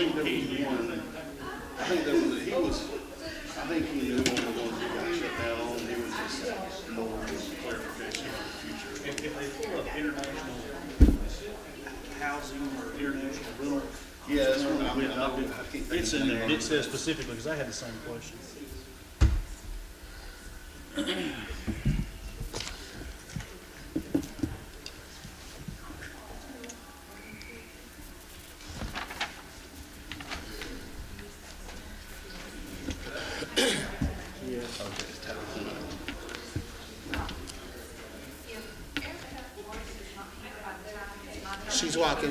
think there was one, I think there was, I think he knew one of the ones that got shut down, he was just more clarification for the future. If they pull up international housing or international rental. Yeah, that's what I mean, I can't think of It's in there, the it says specifically, because I had the same question.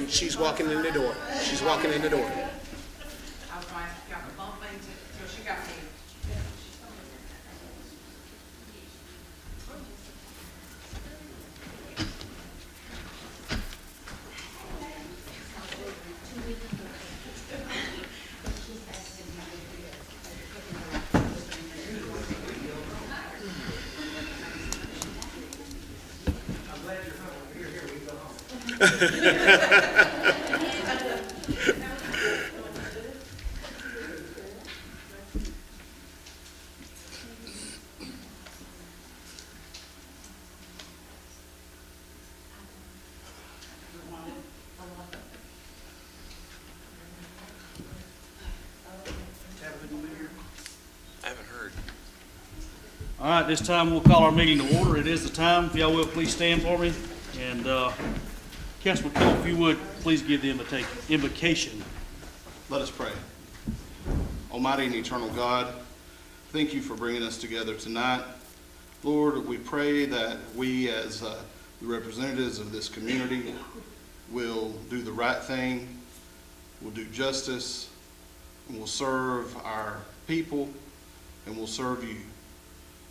She's walking in the door. She's walking in the door. I was trying to got the bump things until she got me. I haven't heard. All right, this time we'll call our meeting to order. It is the time. If y'all will, please stand for me. And Councilman Cole, if you would, please give the invocation. Let us pray. Almighty and eternal God, thank you for bringing us together tonight. Lord, we pray that we as the representatives of this community will do the right thing, will do justice, and will serve our people, and will serve you.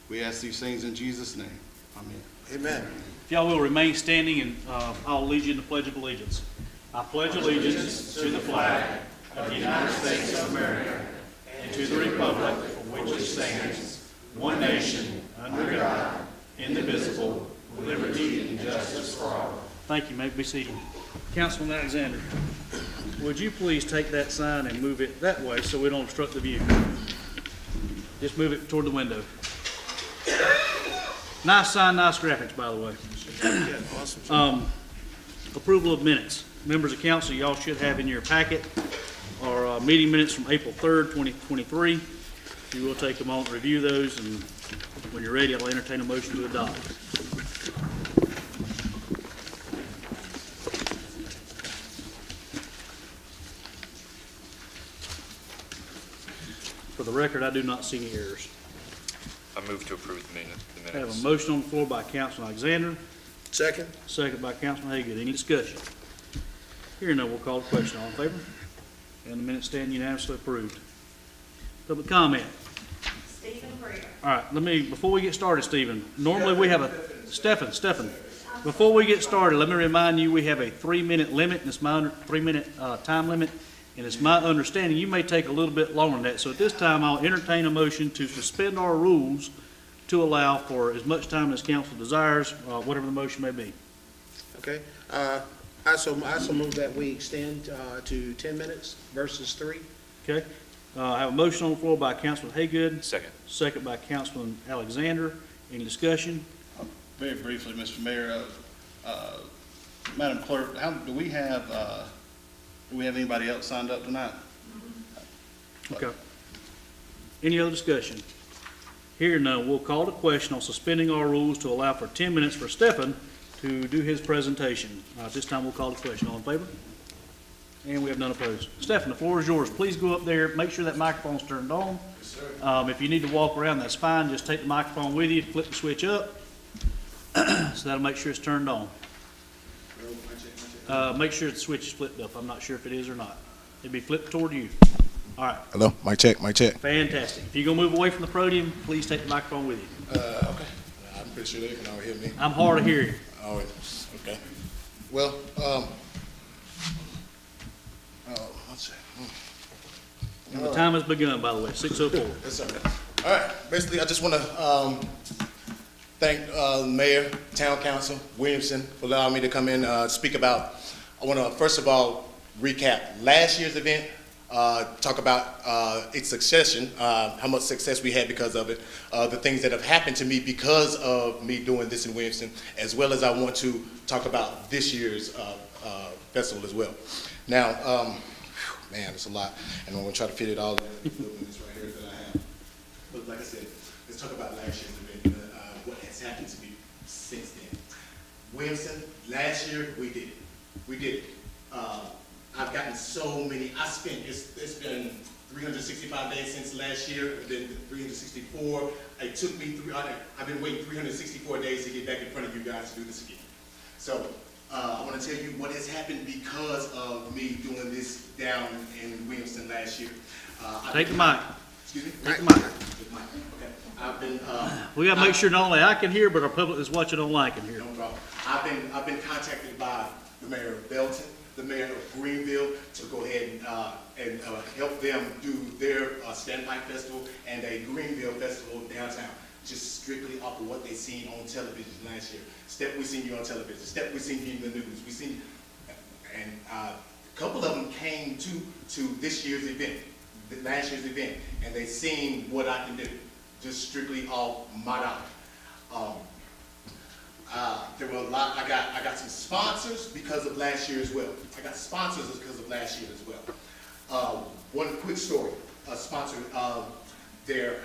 We ask these things in Jesus' name. Amen. Amen. If y'all will remain standing, and I'll lead you in the Pledge of Allegiance. I pledge allegiance to the flag of the United States of America and to the republic for which it stands, one nation, under God, indivisible, with liberty and justice for all. Thank you. May be seated. Councilman Alexander, would you please take that sign and move it that way so we don't obstruct the view? Just move it toward the window. Nice sign, nice graphics, by the way. Approval of minutes. Members of council, y'all should have in your packet our meeting minutes from April 3rd, 2023. You will take a moment to review those, and when you're ready, I'll entertain a motion to adopt. For the record, I do not see any errors. I move to approve the I have minutes. a motion on the floor by Councilman Alexander, Second. second by Councilman Haygood. Any discussion? Hearing none, we'll call the question. All in favor? And the minutes stand unanimously approved. Public comment. Stephen Greer. All right, before we get started, Stephen, normally we have Stephen, before we get started, let me remind you, we have a 3-minute limit, and it's my 3-minute time limit, and it's my understanding you may take a little bit longer than that. So at this time, I'll entertain a motion to suspend our rules to allow for as much time as council desires, whatever the motion may be. Okay. I also move that we extend to 10 minutes versus 3. Okay? I have a motion on the floor by Councilman Haygood, Second. second by Councilman Alexander. Any discussion? Very briefly, Mr. Mayor, Madam Clerk, do we have anybody else signed up tonight? Okay. Any other discussion? Hearing none, we'll call the question on suspending our rules to allow for 10 minutes for Stephen to do his presentation. At this time, we'll call the question. All in favor? And we have none opposed. Stephen, the floor is yours. Please go up there, make sure that microphone's turned on. If you need to walk around, that's fine. Just take the microphone with you, flip the switch up. So that'll make sure it's turned on. Make sure the switch is flipped up. I'm not sure if it is or not. It'll be flipped toward you. All right. Hello, mic check, mic check. Fantastic. If you're gonna move away from the podium, please take the microphone with you. Okay. I'm pretty sure they can all hear me. I'm hard of hearing. Oh, okay. Well, let's see. And the time has begun, by the way, 6:04. Yes, sir. All right. Basically, I just want to thank the mayor, town council, Williamston, for allowing me to come in speak about. I want to first of all recap last year's event. talk about its succession, how much success we had because of it, the things that have happened to me because of me doing this in Williamston, as well as I want to talk about this year's festival as well. Now, man, it's a lot, and I'm going to try to fit it all in this right here that I have. But like I said, let's talk about last year's event, what has happened to me since then. Williamston, last year, we did it. We did it. I've gotten so many, it's been 365 days since last year, then 364. It took me, I've been waiting 364 days to get back in front of you guys to do this again. So, I want to tell you what has happened because of me doing this down in Williamston last year. Take the mic. Excuse me? Take the mic. Take the mic. Okay. I've been, We gotta make sure not only I can hear, but our public that's watching online can hear. no problem. I've been contacted by the mayor of Belton, the mayor of Greenville, to go ahead and help them do their Standpipe Festival and a Greenville Festival downtown, just strictly off of what they seen on television last year. Step we seen you on television, step we seen you in the news, we seen, and a couple of them came to this year's event, last year's event, and they seen what I can do, just strictly off my dollar. There were a lot. I got some sponsors because of last year as well. I got sponsors because of last year as well. One quick story. A sponsor. They're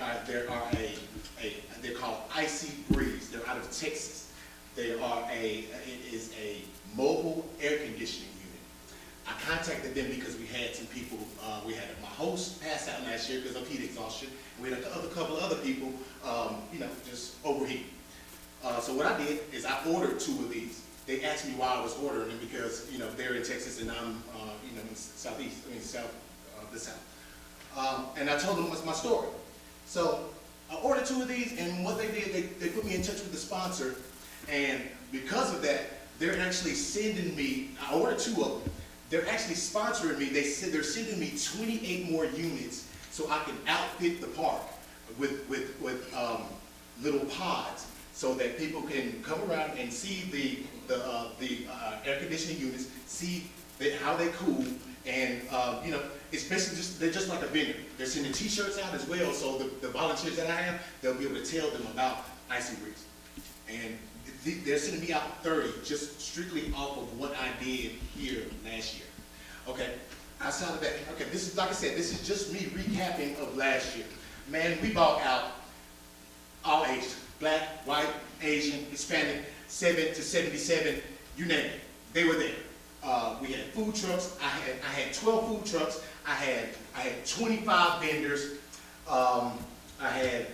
called Icy Breeze. They're out of Texas. It is a mobile air conditioning unit. I contacted them because we had some people. We had my host pass out last year because of heat exhaustion. We had a couple of other people, just overheat. So what I did is I ordered 2 of these. They asked me why I was ordering them because, they're in Texas and I'm, in the south, the south. And I told them what's my story. So I ordered 2 of these, and what they did, they put me in touch with the sponsor, and because of that, they're actually sending me, I ordered 2 of them. They're actually sponsoring me. They said they're sending me 28 more units so I can outfit the park with little pods, so that people can come around and see the air conditioning units, see how they cool, and it's basically they're just like a vendor. They're sending T-shirts out as well, so the volunteers that I have, they'll be able to tell them about Icy Breeze. And they're sending me out 30, just strictly off of what I did here last year. Okay, outside of that, okay, this is, like I said, this is just me recapping of last year. Man, we bought out all ages. Black, white, Asian, Hispanic, 7 to 77, you name it. They were there. We had food trucks. I had 12 food trucks. I had 25 vendors. I had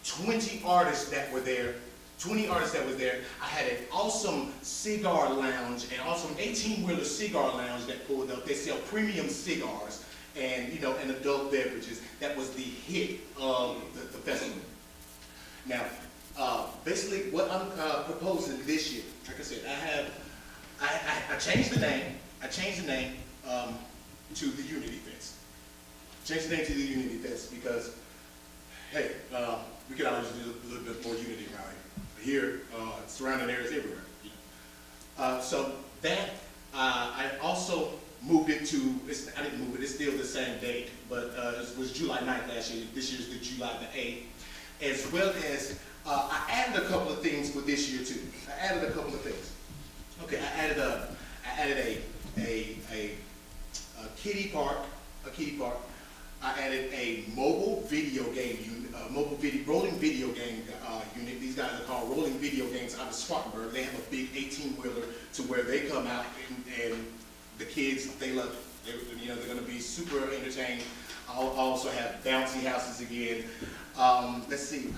20 artists that were there. I had an awesome cigar lounge, an awesome 18-wheeler cigar lounge that pulled up. They sell premium cigars and and adult beverages. That was the hit of the festival. Now, basically, what I'm proposing this year, like I said, I changed the name. I changed the name to the Unity Fest. Changed the name to the Unity Fest because, hey, we could always do a little bit more unity around here. Surrounding areas everywhere. So that I also moved it to. I didn't move it. It's still the same date, but it was July 9th last year. This year's the July the 8th. As well as, I added a couple of things for this year too. I added a couple of things. Okay, I added a kiddie park. I added a mobile video game unit, rolling video game unit. These guys are called Rolling Video Games out of Spartanburg. They have a big 18-wheeler to where they come out and the kids, they love it. They're going to be super entertained. I'll also have bouncy houses again. Let's see,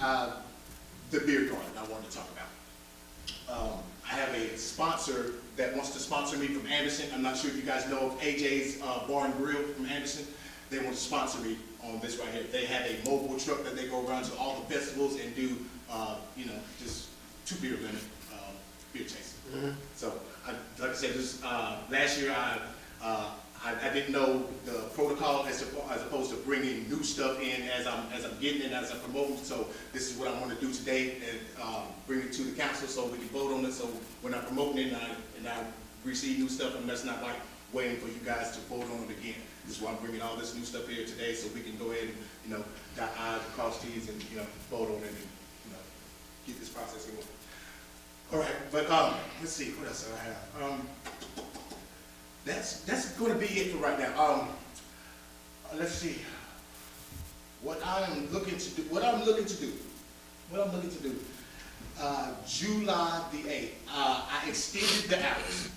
the beer garden I wanted to talk about. I have a sponsor that wants to sponsor me from Anderson. I'm not sure if you guys know of AJ's Bar and Grill from Anderson. They want to sponsor me on this right here. They have a mobile truck that they go around to all the festivals and do, just 2 beer limit beer tasting. Mm-hmm. So, like I said, last year I didn't know the protocol as opposed to bringing new stuff in as I'm getting it, as I'm promoting. So this is what I want to do today and bring it to the council so we can vote on it. So when I'm promoting it and I receive new stuff, and that's not like waiting for you guys to vote on it again. This is why I'm bringing all this new stuff here today, so we can go ahead and, dot I's, cross T's, and, vote on it and, get this process going. All right, but, let's see, what else do I have? That's gonna be it for right now. Let's see. What I'm looking to do, July the 8th, I extended the hours.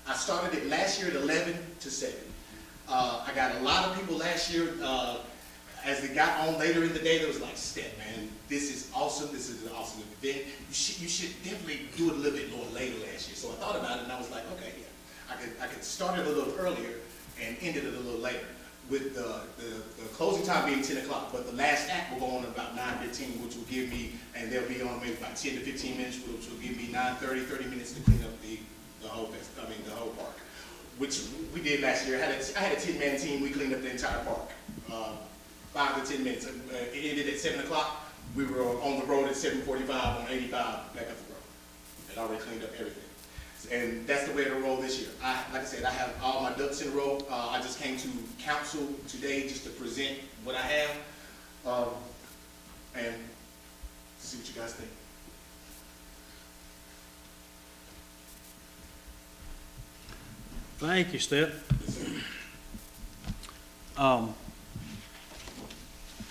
I started it last year at 11 to 7. I got a lot of people last year, as they got on later in the day, they was like, Steph, man, this is awesome, this is an awesome event. You should definitely do it a little bit more later last year. So I thought about it and I was like, okay, yeah, I could start it a little earlier and end it a little later, with the closing time being 10 o'clock, but the last act will go on at about 9:15, which will give me, and they'll be on maybe about 10 to 15 minutes, which will give me 30 minutes to clean up the whole park, which we did last year. I had a 10-man team. We cleaned up the entire park, 5 to 10 minutes. It ended at 7 o'clock. We were on the road at 7:45 on 85 back up the road. Had already cleaned up everything. And that's the way it'll roll this year. Like I said, I have all my ducks in a row. I just came to council today just to present what I have, and see what you guys think. Thank you, Steph.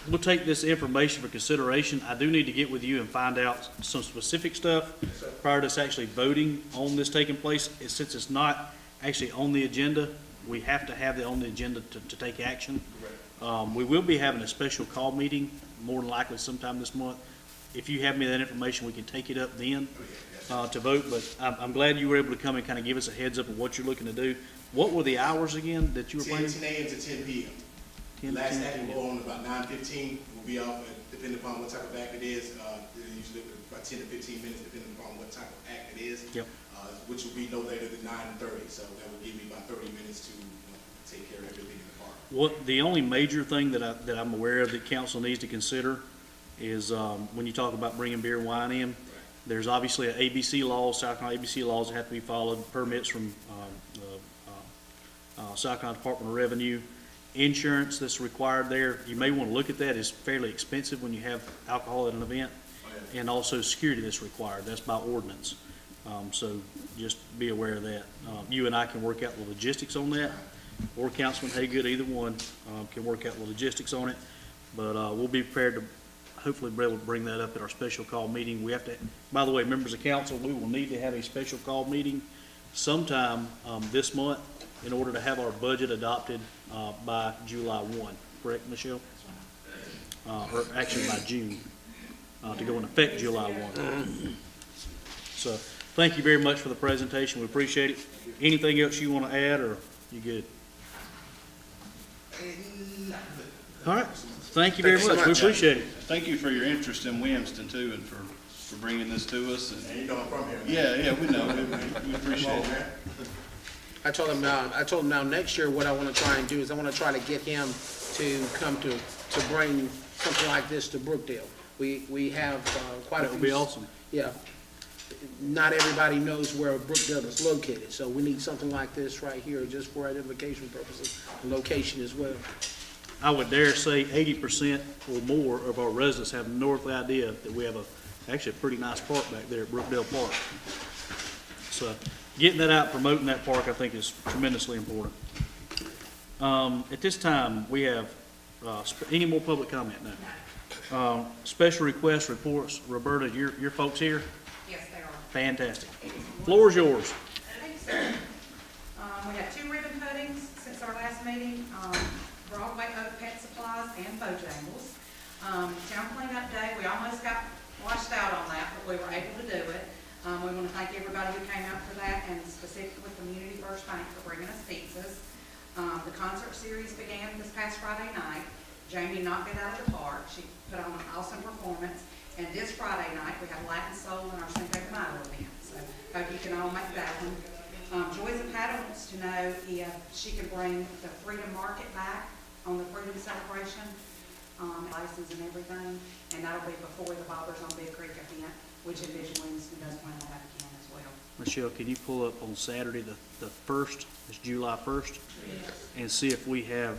We'll take this information for consideration. I do need to get with you and find out some specific stuff prior to us actually voting on this taking place. Since it's not actually on the agenda, we have to have it on the agenda to take action. We will be having a special call meeting, more than likely sometime this month. If you have me that information, we can take it up then to vote. But I'm glad you were able to come and kind of give us a heads up of what you're looking to do. What were the hours again that you were planning? 10 a.m. to 10 p.m. Last act will go on about 9:15. We'll be off, depending upon what type of act it is. Usually about 10 to 15 minutes, depending upon what type of act it is. Yep. Which will be no later than 9:30. So that will give me about 30 minutes to take care of everything in the park. What the only major thing that I'm aware of that council needs to consider is when you talk about bringing beer and wine in, there's obviously an ABC law, South Carolina ABC laws that have to be followed, permits from the South Carolina Department of Revenue, insurance that's required there. You may want to look at that. It's fairly expensive when you have alcohol at an event, and also security that's required. That's by ordinance. So just be aware of that. You and I can work out the logistics on that, or Councilman Haygood, either one can work out the logistics on it. But we'll be prepared to hopefully be able to bring that up at our special call meeting. We have to, by the way, members of council, we will need to have a special call meeting sometime this month in order to have our budget adopted by July 1. Correct, Michelle? Or actually by June, to go in effect July 1. So thank you very much for the presentation. We appreciate it. Anything else you want to add, or you good? All right. Thank you very much. We appreciate it. Thank you for your interest in Williamston too, and for bringing this to us. And you know I'm from here. Yeah, we know. We appreciate it. I told him now next year what I want to try and do is I want to try to get him to come to bring something like this to Brookdale. We have quite a few. That would be awesome. Yeah. Not everybody knows where Brookdale is located, so we need something like this right here just for identification purposes, and location as well. I would dare say 80% or more of our residents have no earthly idea that we have actually a pretty nice park back there at Brookdale Park. So getting that out, promoting that park, I think is tremendously important. At this time, we have any more public comment now? Special request reports. Roberta, your folks here? Yes, they are. Fantastic. Floor is yours. Thanks, sir. We had 2 ribbon cuttings since our last meeting. Broadway Oak Pet Supplies and Bojangles. Town cleanup day, we almost got washed out on that, but we were able to do it. We want to thank everybody who came out for that, and specifically Community First Bank for bringing us pizzas. The concert series began this past Friday night. Jamie knocked it out of the park. She put on an awesome performance. And this Friday night, we have Latin Soul and our Cinco de Mayo event. So hope you can all make that one. Joy's a Paddle wants to know if she can bring the Freedom Market back on the Freedom Celebration, license and everything. And that'll be before the Bobbers on Big Creek event, which Envision Williamston does plan to have again as well. Michelle, can you pull up on Saturday, the 1st, it's July 1st? And see if we have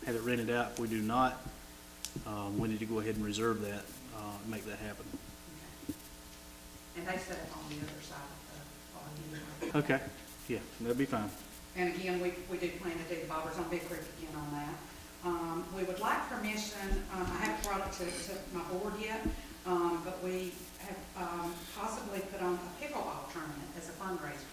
it rented out. If we do not, we need to go ahead and reserve that, and make that happen. And they set up on the other side of the, Okay, yeah, that'd be fine. and again, we do plan to do the Bobbers on Big Creek again on that. We would like permission, I haven't brought it to my board yet, but we have possibly put on a pickleball tournament as a fundraiser.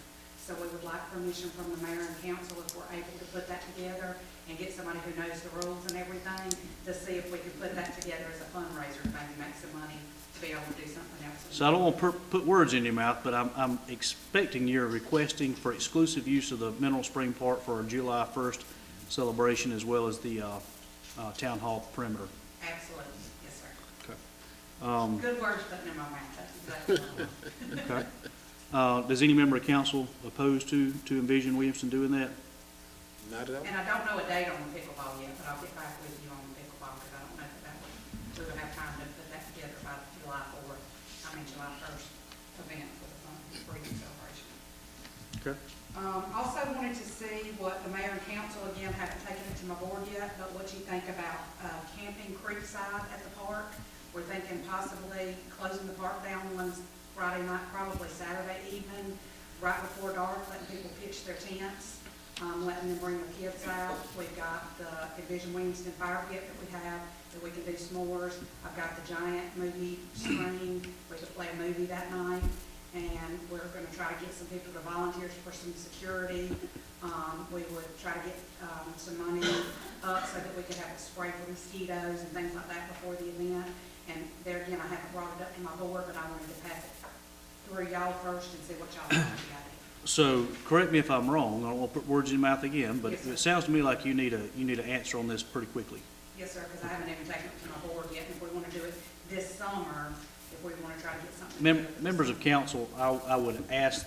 So we would like permission from the mayor and council if we're able to put that together and get somebody who knows the rules and everything to see if we can put that together as a fundraiser, maybe make some money to be able to do something else. So I don't want to put words in your mouth, but I'm expecting you're requesting for exclusive use of the Mineral Spring Park for our July 1st celebration, as well as the town hall perimeter. Absolutely, yes, sir. Okay. Good words putting in my mouth, that's exactly what I want. Okay. Does any member of council oppose to envision Williamston doing that? Not at all. And I don't know a date on the pickleball yet, but I'll get back with you on the pickleball, because I don't know if we would have time to put that together by July 1st event for the spring celebration. Okay. Also wanted to see what the mayor and council, again, haven't taken it to my board yet, but what you think about camping creekside at the park. We're thinking possibly closing the park down one Friday night, probably Saturday evening, right before dark, letting people pitch their tents, letting them bring their kids out. We've got the Envision Williamston fire pit that we have, that we can do s'mores. I've got the giant movie screen, we could play a movie that night. And we're gonna try to get some people to volunteer for some security. We would try to get some money up so that we could have it spray for mosquitoes and things like that before the event. And there again, I haven't brought it up to my board, but I wanted to pass it through y'all first and see what y'all think about it. So, correct me if I'm wrong, I don't want to put words in your mouth again, but Yes, sir. it sounds to me like you need an answer on this pretty quickly. Yes, sir, because I haven't even taken it to my board yet. And if we want to do it this summer, if we want to try to get something. together this Members of summer. council, I would ask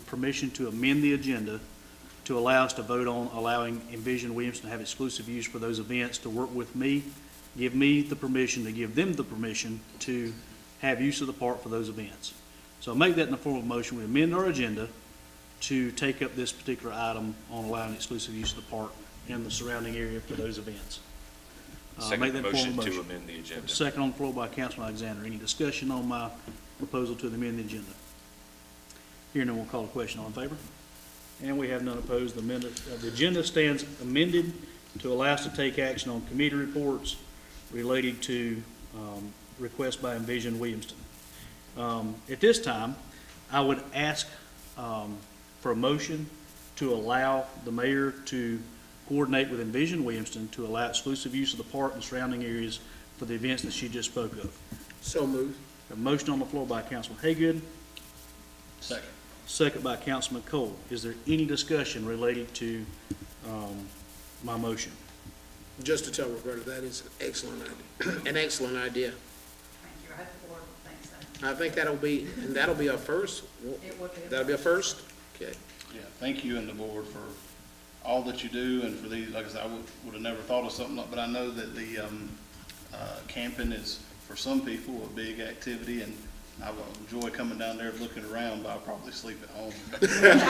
permission to amend the agenda to allow us to vote on allowing Envision Williamston to have exclusive use for those events, to work with me, give me the permission, to give them the permission to have use of the park for those events. So I'll make that in the form of a motion. We amend our agenda to take up this particular item on allowing exclusive use of the park and the surrounding area for those events. Make Second that in the form of motion a to amend the agenda. Second on the floor by Councilman Alexander. Any discussion on my proposal to amend the agenda? Hearing none, we'll call the question. All in favor? And we have none opposed. The agenda stands amended to allow us to take action on committee reports related to requests by Envision Williamston. At this time, I would ask for a motion to allow the mayor to coordinate with Envision Williamston to allow exclusive use of the park and surrounding areas for the events that she just spoke of. So moved. A motion on the floor by Councilman Haygood. Second. Second by Councilman Cole. Is there any discussion related to my motion? Just to tell Roberta, that is an excellent idea. An excellent idea. Thank you. I hope the board thinks so. I think that'll be our first. It would be. That'll be a first? Okay. Yeah, thank you and the board for all that you do and for these, like I said, I would have never thought of something like, but I know that the camping is, for some people, a big activity, and I will enjoy coming down there looking around, but I'll probably sleep at home. I was gonna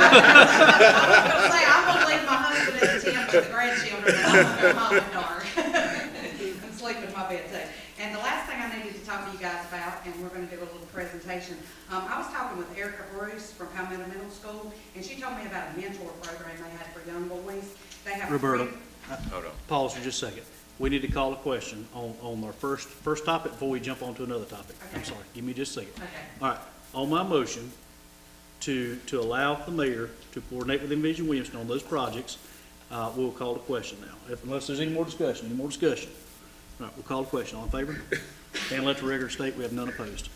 say, I'm gonna leave my husband at the tent with the grandchildren, and I'm gonna go home at dark. And sleep in my bed too. And the last thing I needed to talk to you guys about, and we're gonna do a little presentation. I was talking with Erica Bruce from Palmetto Middle School, and she told me about a mentor program they had for young boys. They have. Roberta, Hold on. pause for just a second. We need to call a question on our first topic before we jump on to another topic. I'm Okay. sorry. Give me just a second. Okay. All right. On my motion to allow the mayor to coordinate with Envision Williamston on those projects, we'll call the question now. Unless there's any more discussion. All right, we'll call the question. All in favor? And let the record state we have none opposed.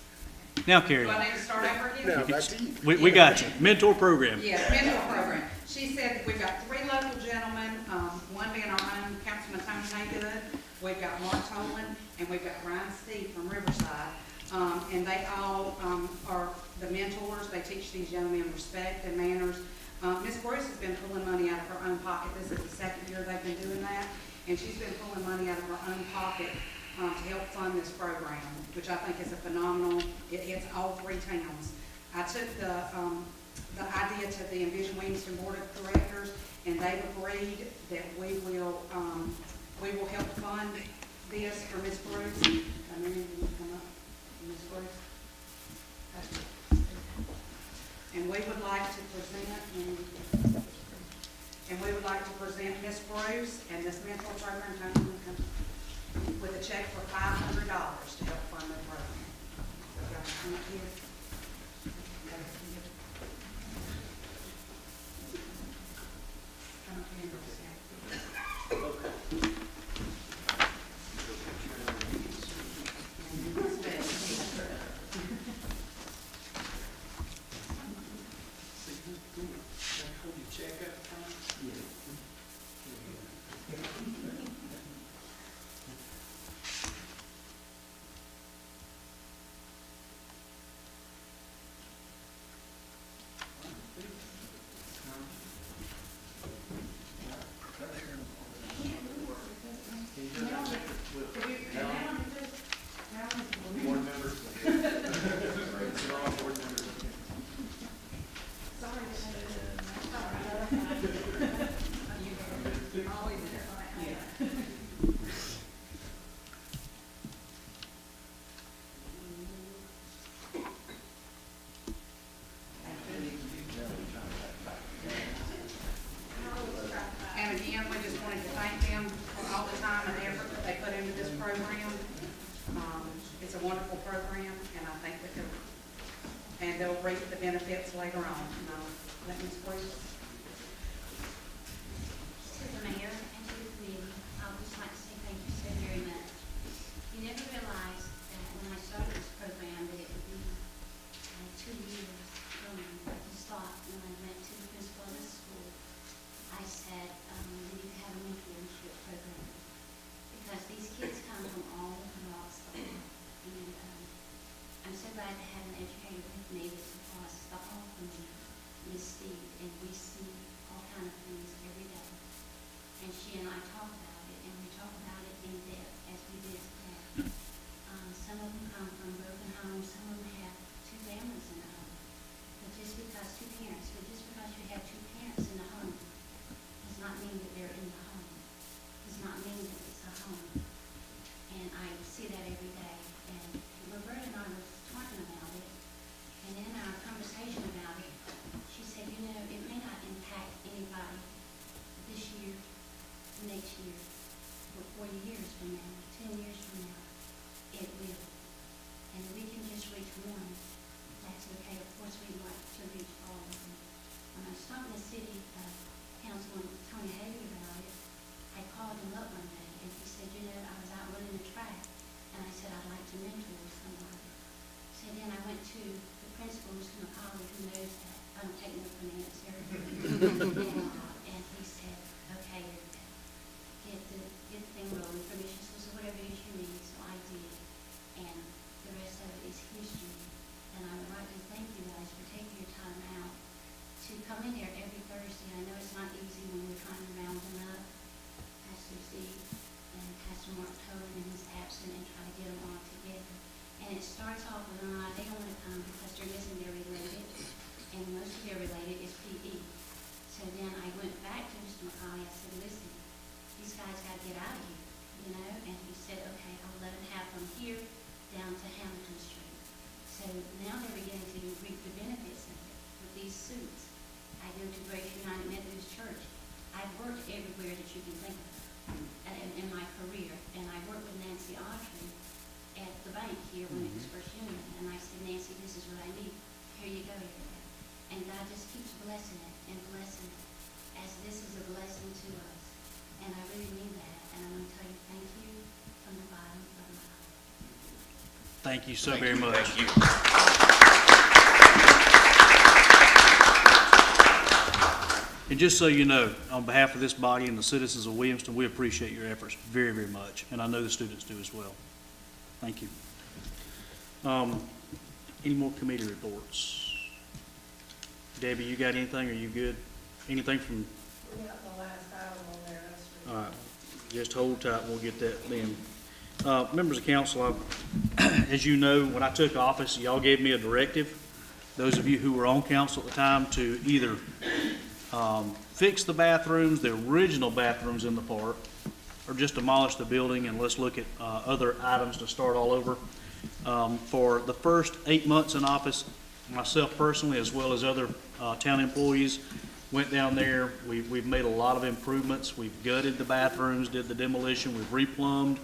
Now, Carrie, Do I need to start over again? Now, back to you. we got you. Mentor program. Yes, mentor program. She said we've got 3 local gentlemen, one being our own Councilman Tony Haygood. We've got Mark Tolan, and we've got Ryan Steve from Riverside. And they all are the mentors. They teach these young men respect and manners. Miss Bruce has been pulling money out of her own pocket. This is the second year they've been doing that. And she's been pulling money out of her own pocket to help fund this program, which I think is a phenomenal. It hits all 3 towns. I took the idea to the Envision Williamston Board of Directors, and they've agreed that we will help fund this for Ms. Bruce. Mary, you want to come up? Ms. Bruce? And we would like to present Ms. Bruce and this mentor program with a check for $500 to help fund the program. So y'all come up here. Come up here and And again, we just wanted to thank them for all the time and effort that they put into this program. It's a wonderful program, and I think that they'll reap the benefits later on. Let Ms. Bruce. To the mayor and to the committee, I would just like to say thank you so very much. You never realized that when I started this program that it would be 2 years going. I just thought when I went to the principal of the school, I said, we need to have a mentorship program. Because these kids come from all different walks of life. And I'm so glad to have an educator with me that's across the hall from me, Miss Steve, and we see all kind of things every day. And she and I talk about it, and we talk about it in depth as we did today. Some of them come from broken homes, some of them have 2 families in the home. But just because you have 2 parents in the home does not mean that they're in the home. Does not mean that it's a home. And I see that every day. And Roberta and I were talking about it, and in our conversation about it, she said, it may not impact anybody this year, next year, but 40 years from now, 10 years from now, it will. And if we can just reach one, that's okay. Of course, we'd like to reach all of them. When I was talking to City Councilman Tony Haley about it, I called him up one day, and he said, I was out running the track, and I said, I'd like to mentor somebody. So then I went to the principal, Mr. McCauley, who knows that I don't take no for an answer. And he said, okay, get the thing rolling, permission slips or whatever it is you need. So I did, and the rest of it is history. And I would like to thank you guys for taking your time out to come in here every Thursday. I know it's not easy when we're trying to round them up, Pastor Z and Pastor Mark Tolan in his absence, and try to get them all together. And it starts off with them, they don't want to come because they're missing their related, and most of their related is PE. So then I went back to Mr. McCauley, I said, listen, these guys got to get out of here, and he said, okay, I'll let them have from here down to Hamilton Street. So now they're beginning to reap the benefits of it with these suits. I go to Grace United Methodist Church. I've worked everywhere that you can think of in my career, and I worked with Nancy Autry at the bank here when it was First Union, and I said, Nancy, this is what I need. Here you go. And God just keeps blessing it and blessing it, as this is a blessing to us. And I really mean that, and I want to tell you thank you from the bottom of my heart. Thank you so very much. Thank you. And just so you know, on behalf of this body and the citizens of Williamston, we appreciate your efforts very, very much. And I know the students do as well. Thank you. Any more committee reports? Debbie, you got anything? Are you good? Anything from? We got the last item on there. All right. Just hold tight and we'll get that then. Members of council, as you know, when I took office, y'all gave me a directive those of you who were on council at the time, to either fix the bathrooms, the original bathrooms in the park, or just demolish the building and let's look at other items to start all over. For the first 8 months in office, myself personally, as well as other town employees, went down there. We've made a lot of improvements. We've gutted the bathrooms, did the demolition, we've replumbed.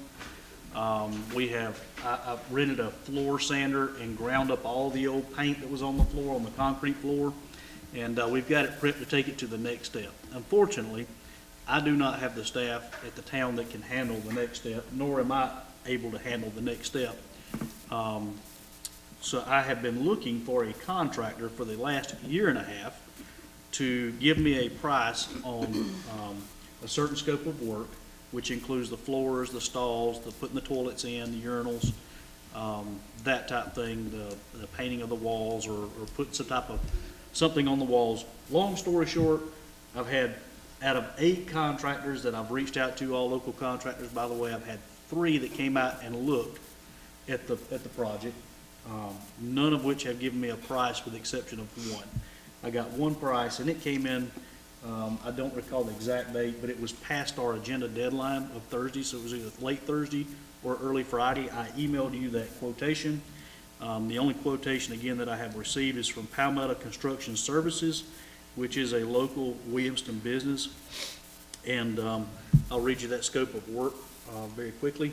I rented a floor sander and ground up all the old paint that was on the floor, on the concrete floor, and we've got it prepped to take it to the next step. Unfortunately, I do not have the staff at the town that can handle the next step, nor am I able to handle the next step. So I have been looking for a contractor for the last year and a half to give me a price on a certain scope of work, which includes the floors, the stalls, the putting the toilets in, the urinals, that type of thing, the painting of the walls, or putting some type of something on the walls. Long story short, I've had, out of 8 contractors that I've reached out to, all local contractors, by the way, I've had 3 that came out and looked at the project, none of which have given me a price with the exception of 1. I got 1 price, and it came in, I don't recall the exact date, but it was past our agenda deadline of Thursday, so it was either late Thursday or early Friday. I emailed you that quotation. The only quotation, again, that I have received is from Palmetto Construction Services, which is a local Williamston business. And I'll read you that scope of work very quickly.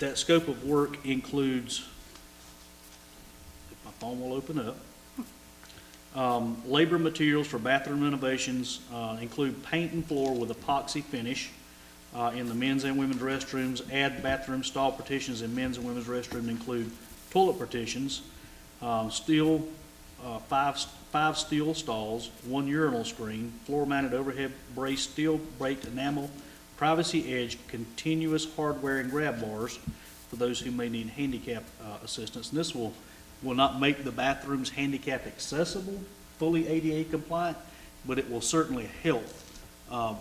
That scope of work includes, if my phone will open up, labor materials for bathroom renovations include paint and floor with epoxy finish in the men's and women's restrooms. Add bathroom stall partitions in men's and women's restrooms include toilet partitions, steel, 5 steel stalls, 1 urinal screen, floor-mounted overhead brace, steel braked enamel, privacy edge, continuous hardware and grab bars for those who may need handicap assistance. And this will not make the bathrooms handicap accessible, fully ADA compliant, but it will certainly help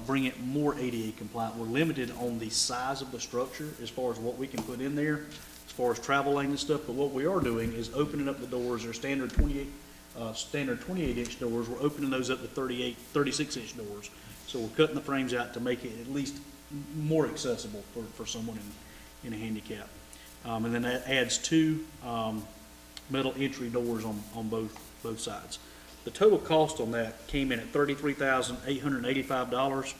bring it more ADA compliant. We're limited on the size of the structure as far as what we can put in there, as far as travel lane and stuff, but what we are doing is opening up the doors. They're standard 28-inch doors. We're opening those up to 36-inch doors. So we're cutting the frames out to make it at least more accessible for someone in a handicap. And then that adds 2 metal entry doors on both sides. The total cost on that came in at $33,885.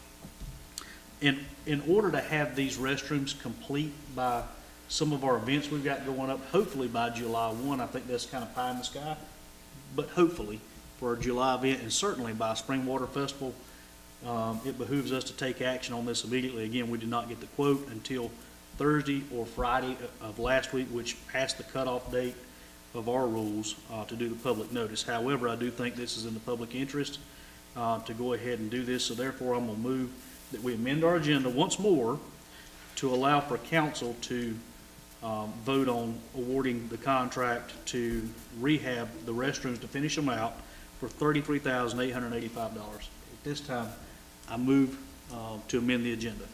In order to have these restrooms complete by some of our events we've got going up, hopefully by July 1, I think that's kind of pie in the sky, but hopefully for our July event, and certainly by Spring Water Festival, it behooves us to take action on this immediately. Again, we did not get the quote until Thursday or Friday of last week, which passed the cutoff date of our rules to do the public notice. However, I do think this is in the public interest to go ahead and do this, so therefore I'm going to move that we amend our agenda once more to allow for council to vote on awarding the contract to rehab the restrooms to finish them out for $33,885. At this time, I move to amend the agenda.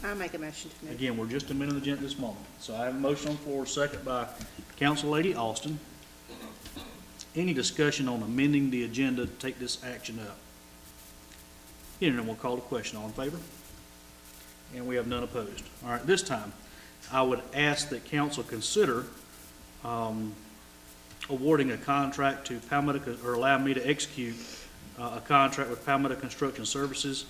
I'll make a motion to move. Again, we're just amending the agenda this moment. So I have a motion on the floor, second by Council Lady Austin. Any discussion on amending the agenda to take this action up? Hearing none, we'll call the question. All in favor? And we have none opposed. All right, this time, I would ask that council consider awarding a contract to Palmetto, or allow me to execute a contract with Palmetto Construction Services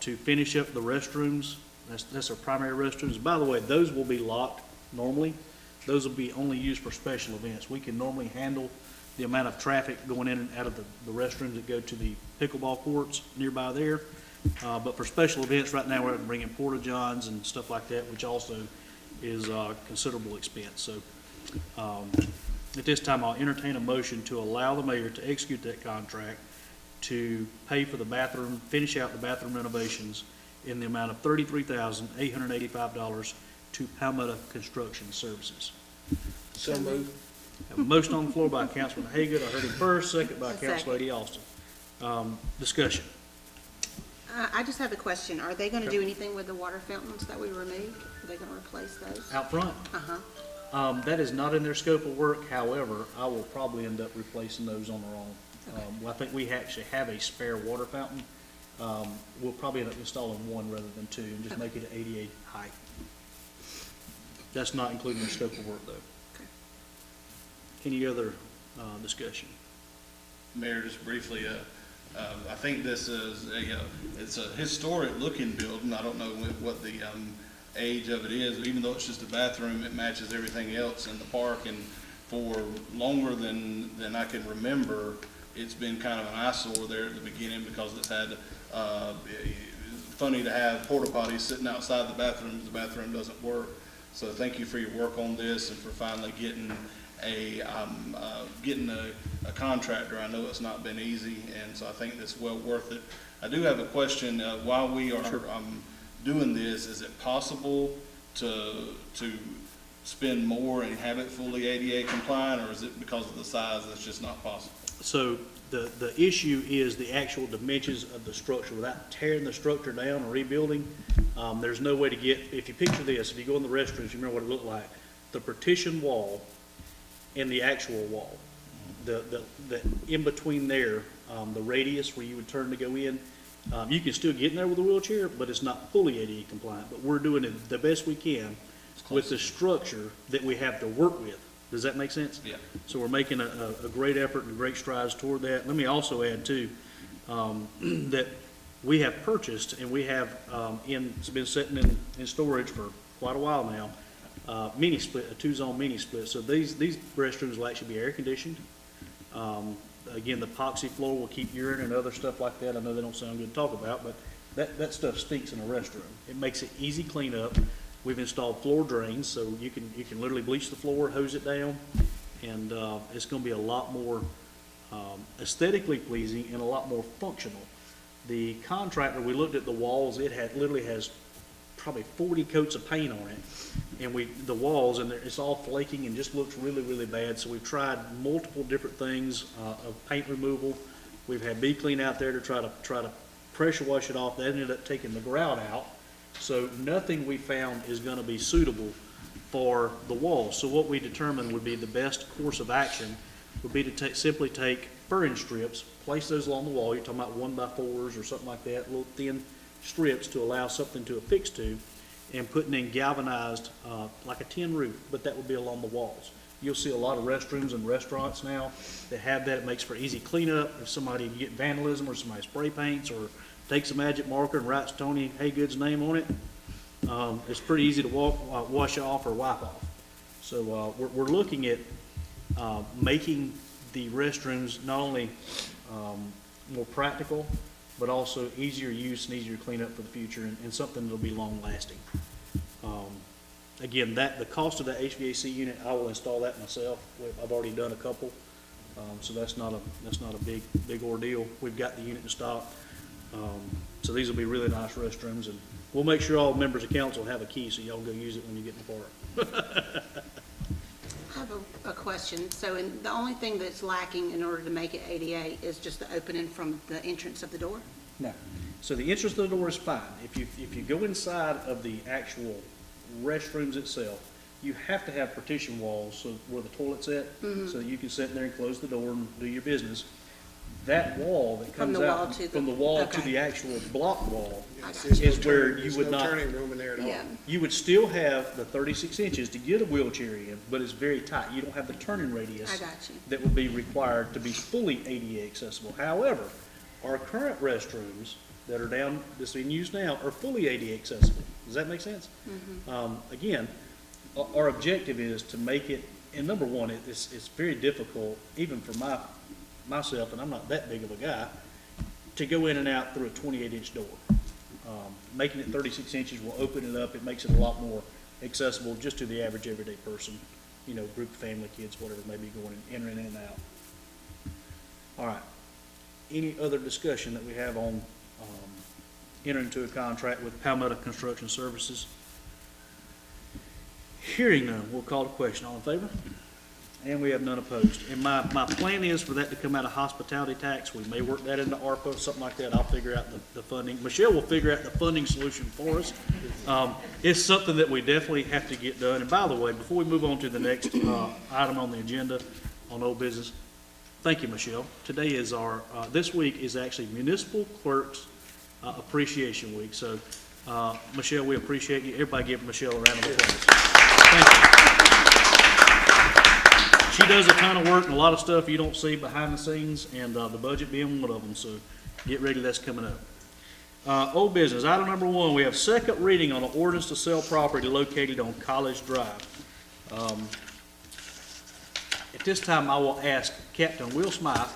to finish up the restrooms. That's our primary restrooms. By the way, those will be locked normally. Those will be only used for special events. We can normally handle the amount of traffic going in and out of the restrooms that go to the pickleball courts nearby there. But for special events, right now we're having to bring in porta johns and stuff like that, which also is considerable expense. So at this time, I'll entertain a motion to allow the mayor to execute that contract to pay for the bathroom, finish out the bathroom renovations in the amount of $33,885 to Palmetto Construction Services. So moved. Have a motion on the floor by Councilman Haygood. I heard him first, second by Council Lady Austin. Discussion. I just have a question. Are they going to do anything with the water fountains that we removed? Are they going to replace those? Out front, Uh-huh. That is not in their scope of work, however, I will probably end up replacing those on our own. Well, I think we actually have a spare water fountain. We'll probably end up installing one rather than two, and just make it 88 height. That's not including the scope of work, though. Any other discussion? Mayor, just briefly, I think this is it's a historic looking building. I don't know what the age of it is, but even though it's just a bathroom, it matches everything else in the park. And for longer than I can remember, it's been kind of an eyesore there at the beginning because it's had, funny to have porta potties sitting outside the bathroom. The bathroom doesn't work. So thank you for your work on this and for finally getting a contractor. I know it's not been easy, and so I think it's well worth it. I do have a question. While we are doing this, is it possible to spend more and have it fully ADA compliant, or is it because of the size that's just not possible? So the issue is the actual dimensions of the structure. Without tearing the structure down or rebuilding, there's no way to get, if you picture this, if you go in the restrooms, you remember what it looked like. The partition wall and the actual wall, the in between there, the radius where you would turn to go in, you can still get in there with a wheelchair, but it's not fully ADA compliant. But we're doing it the best we can with the structure that we have to work with. Does that make sense? Yeah. So we're making a great effort and great strides toward that. Let me also add too, that we have purchased and we have it's been sitting in storage for quite a while now, mini split, a 2-zone mini split. So these restrooms will actually be air conditioned. Again, the epoxy floor will keep urine and other stuff like that. I know they don't sound good to talk about, but that stuff stinks in a restroom. It makes it easy cleanup. We've installed floor drains, so you can literally bleach the floor, hose it down, and it's going to be a lot more aesthetically pleasing and a lot more functional. The contractor, we looked at the walls, it literally has probably 40 coats of paint on it, and the walls, and it's all flaking and just looks really, really bad. So we've tried multiple different things of paint removal. We've had Bee Clean out there to try to pressure wash it off. That ended up taking the grout out. So nothing we found is going to be suitable for the walls. So what we determined would be the best course of action would be to simply take furring strips, place those along the wall. You're talking about 1x4s or something like that, little thin strips to allow something to affix to, and putting in galvanized, like a tin roof, but that would be along the walls. You'll see a lot of restrooms and restaurants now that have that. It makes for easy cleanup. If somebody get vandalism or somebody spray paints or takes a magic marker and writes Tony Haygood's name on it, it's pretty easy to wash off or wipe off. So we're looking at making the restrooms not only more practical, but also easier use and easier cleanup for the future, and something that'll be long lasting. Again, the cost of that HVAC unit, I will install that myself. I've already done a couple, so that's not a big ordeal. We've got the unit in stock. So these will be really nice restrooms, and we'll make sure all members of council have a key so y'all go use it when you get in the park. I have a question. So the only thing that's lacking in order to make it ADA is just the opening from the entrance of the door? No. So the entrance to the door is fine. If you go inside of the actual restrooms itself, you have to have partition walls so where the toilet's at, so that you can sit there and close the door and do your business. That wall that From comes the wall out to the- from the wall to okay. the actual block wall There's is no where turn- you would There's no not, turning room in there at all. Yeah. you would still have the 36 inches to get a wheelchair in, but it's very tight. You don't have the turning radius I got you. that would be required to be fully ADA accessible. However, our current restrooms that are that's being used now are fully ADA accessible. Does that make sense? Again, our objective is to make it, and number one, it's very difficult, even for myself, and I'm not that big of a guy, to go in and out through a 28-inch door. Making it 36 inches will open it up. It makes it a lot more accessible just to the average everyday person, group of family, kids, whatever may be going and entering in and out. All right. Any other discussion that we have on entering into a contract with Palmetto Construction Services? Hearing none, we'll call the question. All in favor? And we have none opposed. And my plan is for that to come out of hospitality tax. We may work that into ARPA, something like that. I'll figure out the funding. Michelle will figure out the funding solution for us. It's something that we definitely have to get done. And by the way, before we move on to the next item on the agenda on old business, thank you, Michelle. Today is this week is actually Municipal Clerks Appreciation Week. So, Michelle, we appreciate you. Everybody give Michelle a round of applause. Thank you. She does a ton of work and a lot of stuff you don't see behind the scenes, and the budget being one of them, so get ready, that's coming up. Old business, item number 1, we have second reading on an ordinance to sell property located on College Drive. At this time, I will ask Captain Will Smythe,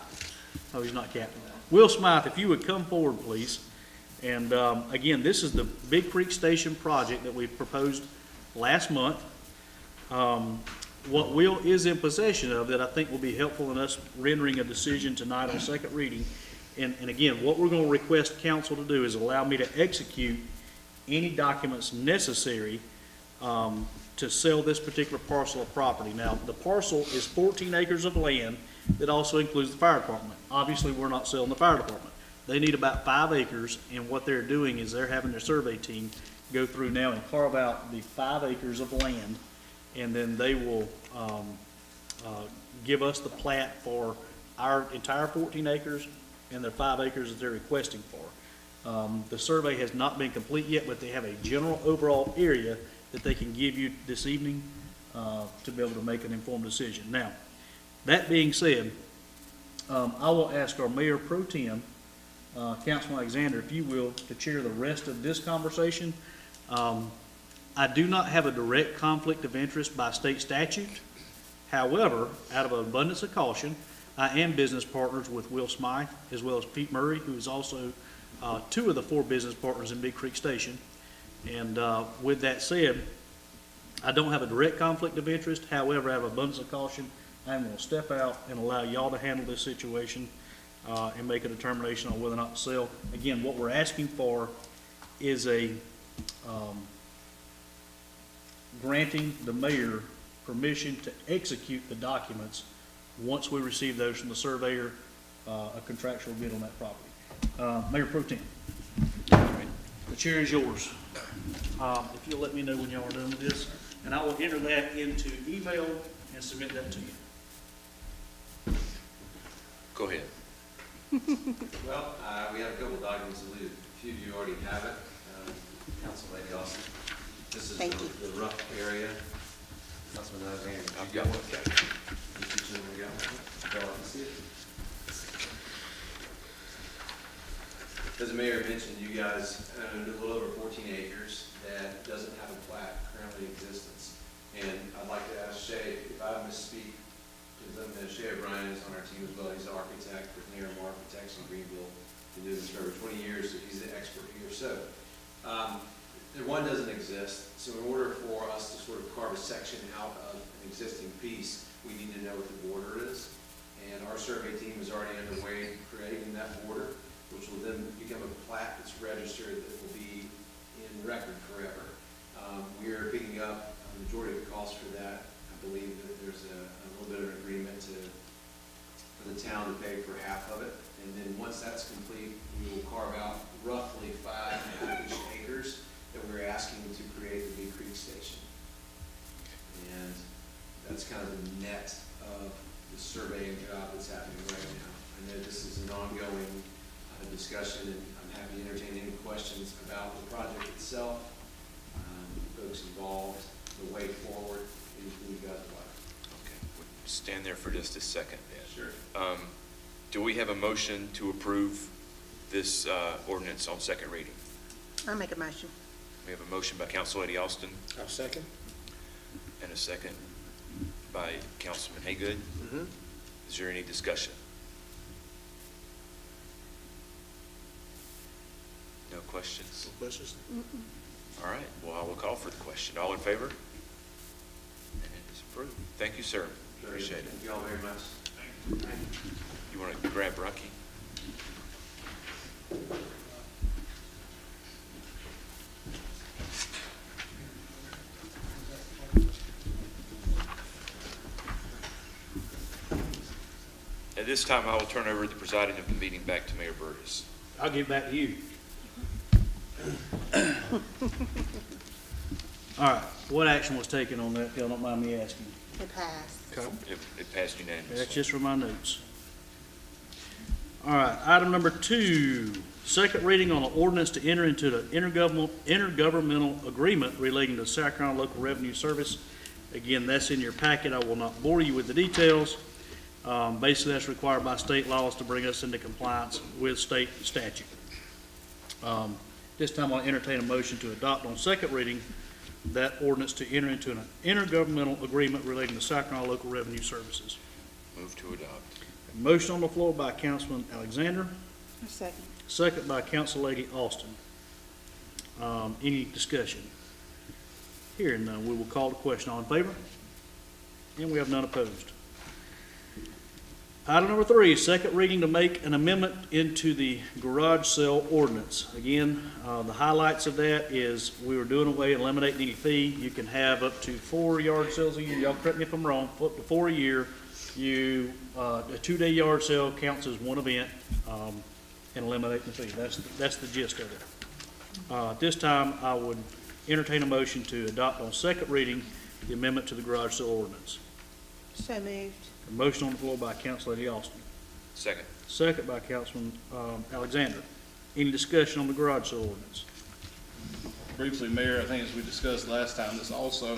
no, he's not Captain, Will Smythe, if you would come forward, please. And again, this is the Big Creek Station project that we proposed last month. What Will is in possession of that I think will be helpful in us rendering a decision tonight on second reading. And again, what we're going to request council to do is allow me to execute any documents necessary to sell this particular parcel of property. Now, the parcel is 14 acres of land that also includes the fire department. Obviously, we're not selling the fire department. They need about 5 acres, and what they're doing is they're having their survey team go through now and carve out the 5 acres of land, and then they will give us the plat for our entire 14 acres and their 5 acres that they're requesting for. The survey has not been complete yet, but they have a general overall area that they can give you this evening to be able to make an informed decision. Now, that being said, I will ask our Mayor Pro Tem, Councilman Alexander, if you will, to chair the rest of this conversation. I do not have a direct conflict of interest by state statute. However, out of an abundance of caution, I am business partners with Will Smythe as well as Pete Murray, who is also 2 of the 4 business partners in Big Creek Station. And with that said, I don't have a direct conflict of interest. However, out of abundance of caution, I'm going to step out and allow y'all to handle this situation and make a determination on whether or not to sell. Again, what we're asking for is a granting the mayor permission to execute the documents once we receive those from the surveyor, a contractual bid on that property. Mayor Pro Tem, the chair is yours. If you'll let me know when y'all are done with this, and I will enter that into email and submit that to you. Go ahead. Well, we have a couple of documents. A few of you already have it. Council Lady Austin. This is the rough area. Councilman Alexander. I've got one. See it. As the mayor mentioned, you guys own a little over 14 acres that doesn't have a plat currently in existence. And I'd like to ask Shay, if I misspeak, because Shay O'Brien is on our team as well. He's an architect with Naram Architects in Greenville. Been doing this for over 20 years, so he's the expert here. So, one doesn't exist. So in order for us to sort of carve a section out of an existing piece, we need to know what the border is. And our survey team is already underway creating that border, which will then become a plat that's registered that will be in record forever. We are picking up a majority of the cost for that. I believe that there's a little bit of an agreement for the town to pay for half of it. And then once that's complete, we will carve out roughly 5.5 acres that we're asking to create the Big Creek Station. And that's kind of the net of the surveying job that's happening right now. I know this is an ongoing discussion, and I'm happy to entertain any questions about the project itself, folks involved, the way forward, anything you guys like. Okay, we'll stand there for just a second then. Sure. Do we have a motion to approve this ordinance on second reading? I'll make a motion. We have a motion by Council Lady Austin I'll second. and a second by Councilman Haygood. Mm-hmm. Is there any discussion? No questions? No questions? All right, well, I will call for the question. All in favor? And it is approved. Thank you, sir. Appreciate it. Thank you all very much. You want to grab Rocky? At this time, I will turn over the presiding of the meeting back to Mayor Burgess. I'll give it back to you. All right, what action was taken on that, if y'all don't mind me asking? It passed. It passed unanimously. That's just from my notes. All right, item number 2, second reading on an ordinance to enter into the intergovernmental agreement relating to South Carolina Local Revenue Service. Again, that's in your packet. I will not bore you with the details. Basically, that's required by state laws to bring us into compliance with state statute. This time I'll entertain a motion to adopt on second reading that ordinance to enter into an intergovernmental agreement relating to South Carolina Local Revenue Services. Move to adopt. A motion on the floor by Councilman Alexander, A second. second by Council Lady Austin. Any discussion? Hearing none, we will call the question. All in favor? And we have none opposed. Item number 3, second reading to make an amendment into the garage sale ordinance. Again, the highlights of that is we were doing away, eliminating any fee. You can have up to 4 yard sales a year. Y'all correct me if I'm wrong, up to 4 a year. A 2-day yard sale counts as one event, and eliminating the fee. That's the gist of it. At this time, I would entertain a motion to adopt on second reading the amendment to the garage sale ordinance. So moved. A motion on the floor by Council Lady Austin. Second. Second by Councilman Alexander. Any discussion on the garage sale ordinance? Briefly, Mayor, I think as we discussed last time, this also,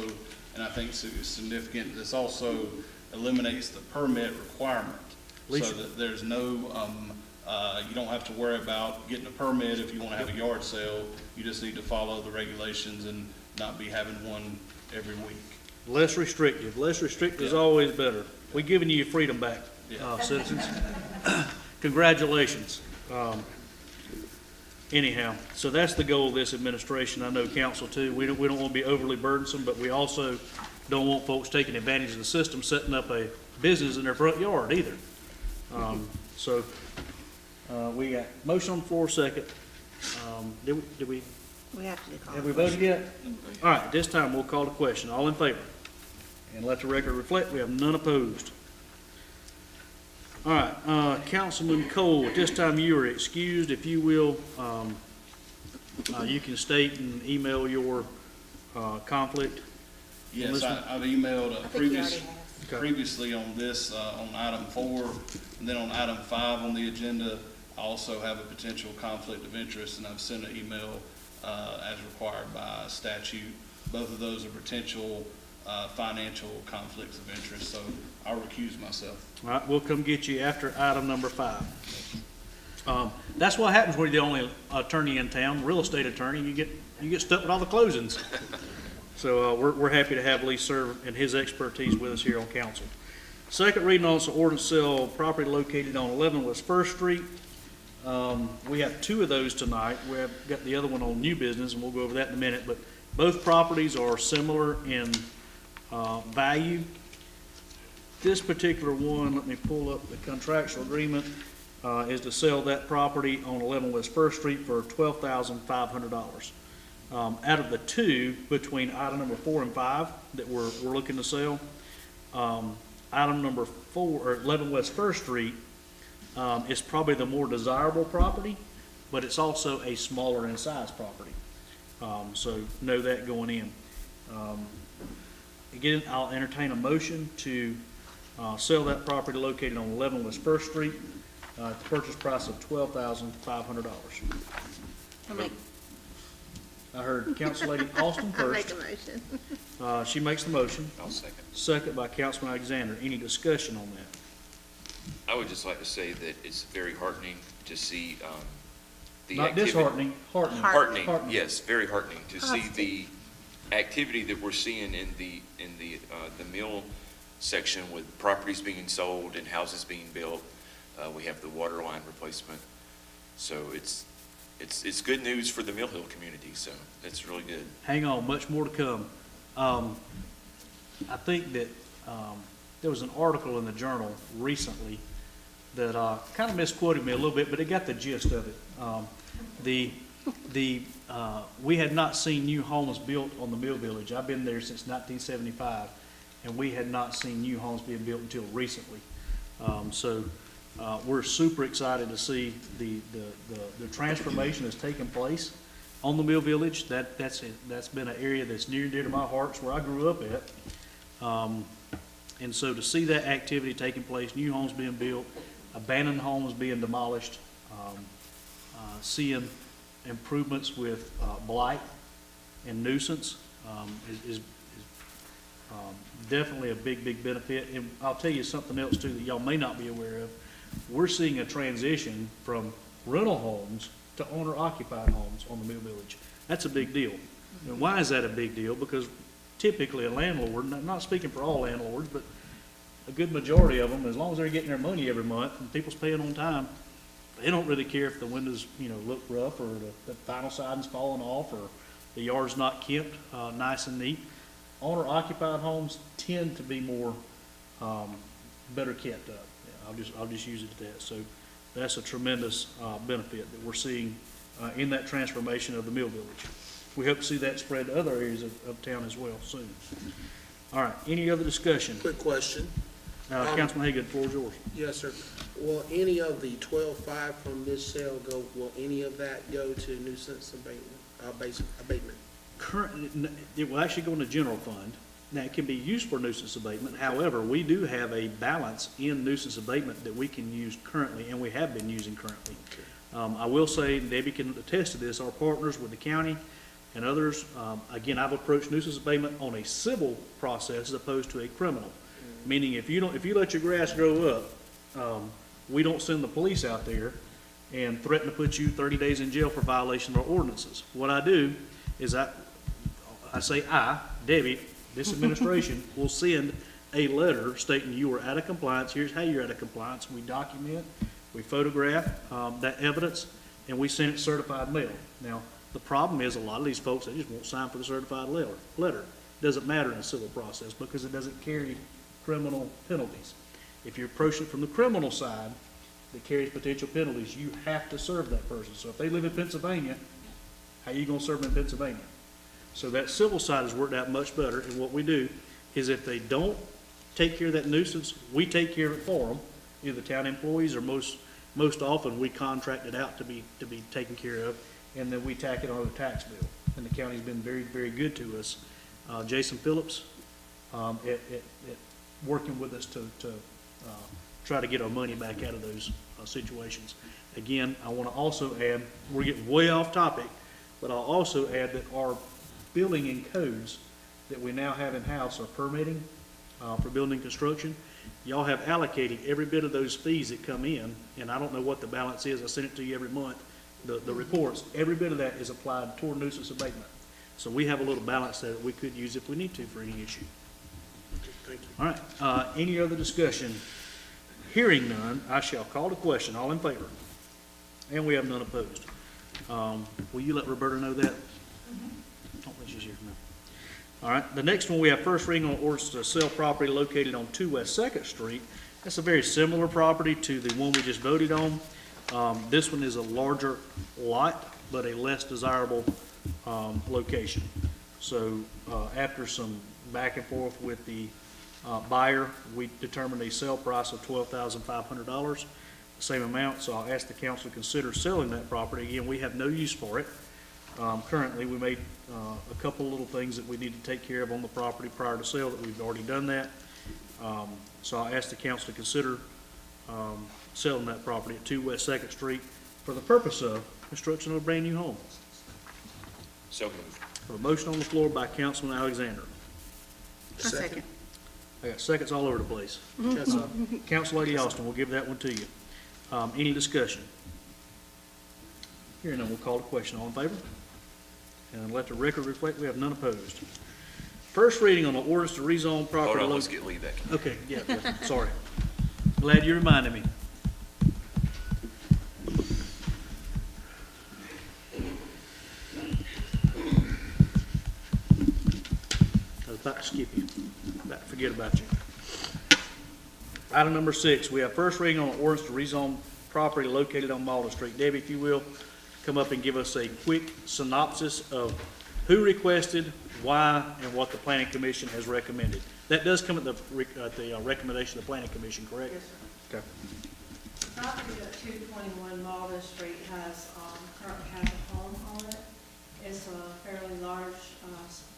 and I think it's significant, this also eliminates the permit requirement. So that there's no, you don't have to worry about getting a permit if you want to have a yard sale. You just need to follow the regulations and not be having one every week. Less restrictive. Less restrictive is always better. We're giving you your freedom back, citizens. Congratulations. Anyhow, so that's the goal of this administration. I know council too. We don't want to be overly burdensome, but we also don't want folks taking advantage of the system, setting up a business in their front yard either. We got motion on the floor, second. Did we? We have to do call. Have we voted yet? All right, this time we'll call the question. All in favor? And let the record reflect, we have none opposed. All right, Councilman Cole, at this time you are excused. If you will, you can state and email your conflict. Yes, I've emailed already previously on this, on item 4, and then on item 5 on the agenda, I also have a potential conflict of interest, and I've sent an email as required by statute. Both of those are potential financial conflicts of interest, so I'll recuse myself. All right, we'll come get you after item number 5. That's what happens when you're the only attorney in town, real estate attorney. You get stuck with all the closings. So we're happy to have Lee serve and his expertise with us here on council. Second reading on some ordinance sale property located on 11 West First Street. We have 2 of those tonight. We have got the other one on new business, and we'll go over that in a minute. But both properties are similar in value. This particular one, let me pull up the contractual agreement, is to sell that property on 11 West First Street for $12,500. Out of the 2 between item number 4 and 5 that we're looking to sell, item number 4, or 11 West First Street, is probably the more desirable property, but it's also a smaller in size property. So know that going in. Again, I'll entertain a motion to sell that property located on 11 West First Street at the purchase price of $12,500. I heard Council Lady Austin I'll first. make a motion. She makes the motion. I'll second. Second by Councilman Alexander. Any discussion on that? I would just like to say that it's very heartening to see the Not activity. disheartening, heartening. Heartening, Heartening. yes, very heartening to see the activity that we're seeing in the mill section with properties being sold and houses being built. We have the water line replacement. So it's good news for the Mill Hill community, so it's really good. Hang on, much more to come. I think that there was an article in the Journal recently that kind of misquoted me a little bit, but it got the gist of it. We had not seen new homes built on the Mill Village. I've been there since 1975, and we had not seen new homes being built until recently. So We're super excited to see the transformation that's taking place on the Mill Village. That's been an area that's near and dear to my heart. It's where I grew up at. And so to see that activity taking place, new homes being built, abandoned homes being demolished, seeing improvements with blight and nuisance is definitely a big benefit. And I'll tell you something else too that y'all may not be aware of. We're seeing a transition from rental homes to owner-occupied homes on the Mill Village. That's a big deal. And why is that a big deal? Because typically a landlord, not speaking for all landlords, but a good majority of them, as long as they're getting their money every month and people's paying on time, they don't really care if the windows, look rough or the vinyl siding's falling off or the yard's not kept nice and neat. Owner-occupied homes tend to be more better kept up. Yeah, I'll just use it at that. So that's a tremendous benefit that we're seeing in that transformation of the Mill Village. We hope to see that spread to other areas of town as well soon. All right, any other discussion? Quick question. Councilman Hagan, the floor is yours. Yes, sir. Will any of the 12.5 from this sale will any of that go to nuisance abatement? Currently, it will actually go in the general fund. Now, it can be used for nuisance abatement. However, we do have a balance in nuisance abatement that we can use currently, and we have been using currently. I will say, and Debbie can attest to this, our partners with the county and others, again, I've approached nuisance abatement on a civil process as opposed to a criminal. Meaning, if you let your grass grow up, we don't send the police out there and threaten to put you 30 days in jail for violation of our ordinances. What I do is Debbie, this administration will send a letter stating you are out of compliance, here's how you're out of compliance. We document, we photograph that evidence, and we send it certified mail. Now, the problem is a lot of these folks, they just won't sign for the certified letter. Doesn't matter in a civil process because it doesn't carry criminal penalties. If you approach it from the criminal side that carries potential penalties, you have to serve that person. So if they live in Pennsylvania, how are you going to serve them in Pennsylvania? So that civil side has worked out much better, and what we do is if they don't take care of that nuisance, we take care of it for them, either town employees or most often we contract it out to be taken care of, and then we tack it on the tax bill. And the county's been very good to us. Jason Phillips, at working with us to try to get our money back out of those situations. Again, I want to also add, we're getting way off topic, but I'll also add that our building and codes that we now have in-house are permitting for building construction. Y'all have allocated every bit of those fees that come in, and I don't know what the balance is. I send it to you every month, the reports. Every bit of that is applied toward nuisance abatement. So we have a little balance there that we could use if we need to for any issue. Thank you. All right, any other discussion? Hearing none, I shall call the question. All in favor? And we have none opposed. Will you let Roberta know that? I don't think she's here now. All right, the next one, we have first reading on orders to sell property located on 2 West 2nd Street. That's a very similar property to the one we just voted on. This one is a larger lot, but a less desirable location. So after some back and forth with the buyer, we determined a sale price of $12,500, the same amount. So I'll ask the council to consider selling that property. Again, we have no use for it. Currently, we made a couple little things that we need to take care of on the property prior to sale that we've already done that. So I'll ask the council to consider selling that property at 2 West 2nd Street for the purpose of construction of a brand new home. So moved. A motion on the floor by Councilman Alexander. A second. I got seconds all over the place. Yes, sir. Council Lady Austin, we'll give that one to you. Any discussion? Hearing none, we'll call the question. All in favor? And let the record reflect we have none opposed. First reading on the orders to rezone property. Hold on, let's get Lee back. Okay, yeah, sorry. Glad you reminded me. I was about to skip you, about to forget about you. Item number 6, we have first reading on the orders to rezone property located on Malden Street. Debbie, if you will, come up and give us a quick synopsis of who requested, why, and what the Planning Commission has recommended. That does come at the recommendation of the Planning Commission, correct? Yes, sir. Okay. property at 221 Malden Street currently has a home on it. It's a fairly large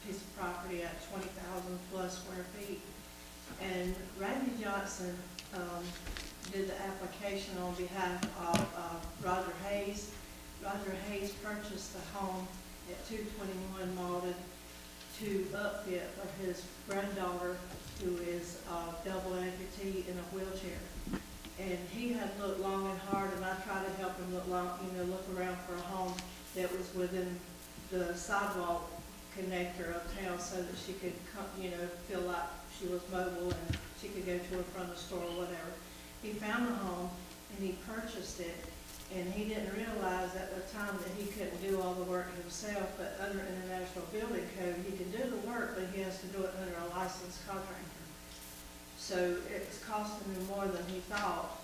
piece of property at 20,000 plus square feet. And Randy Johnson did the application on behalf of Roger Hayes. Roger Hayes purchased the home at 221 Malden to upfit for his granddaughter, who is double amputee in a wheelchair. And he had looked long and hard, and I tried to help him look around for a home that was within the sidewalk connector of town, so that she could feel like she was mobile and she could go to her front of the store or whatever. He found a home and he purchased it, and he didn't realize at the time that he couldn't do all the work himself, but under International Building Code, he can do the work, but he has to do it under a licensed contractor. So it's costing him more than he thought.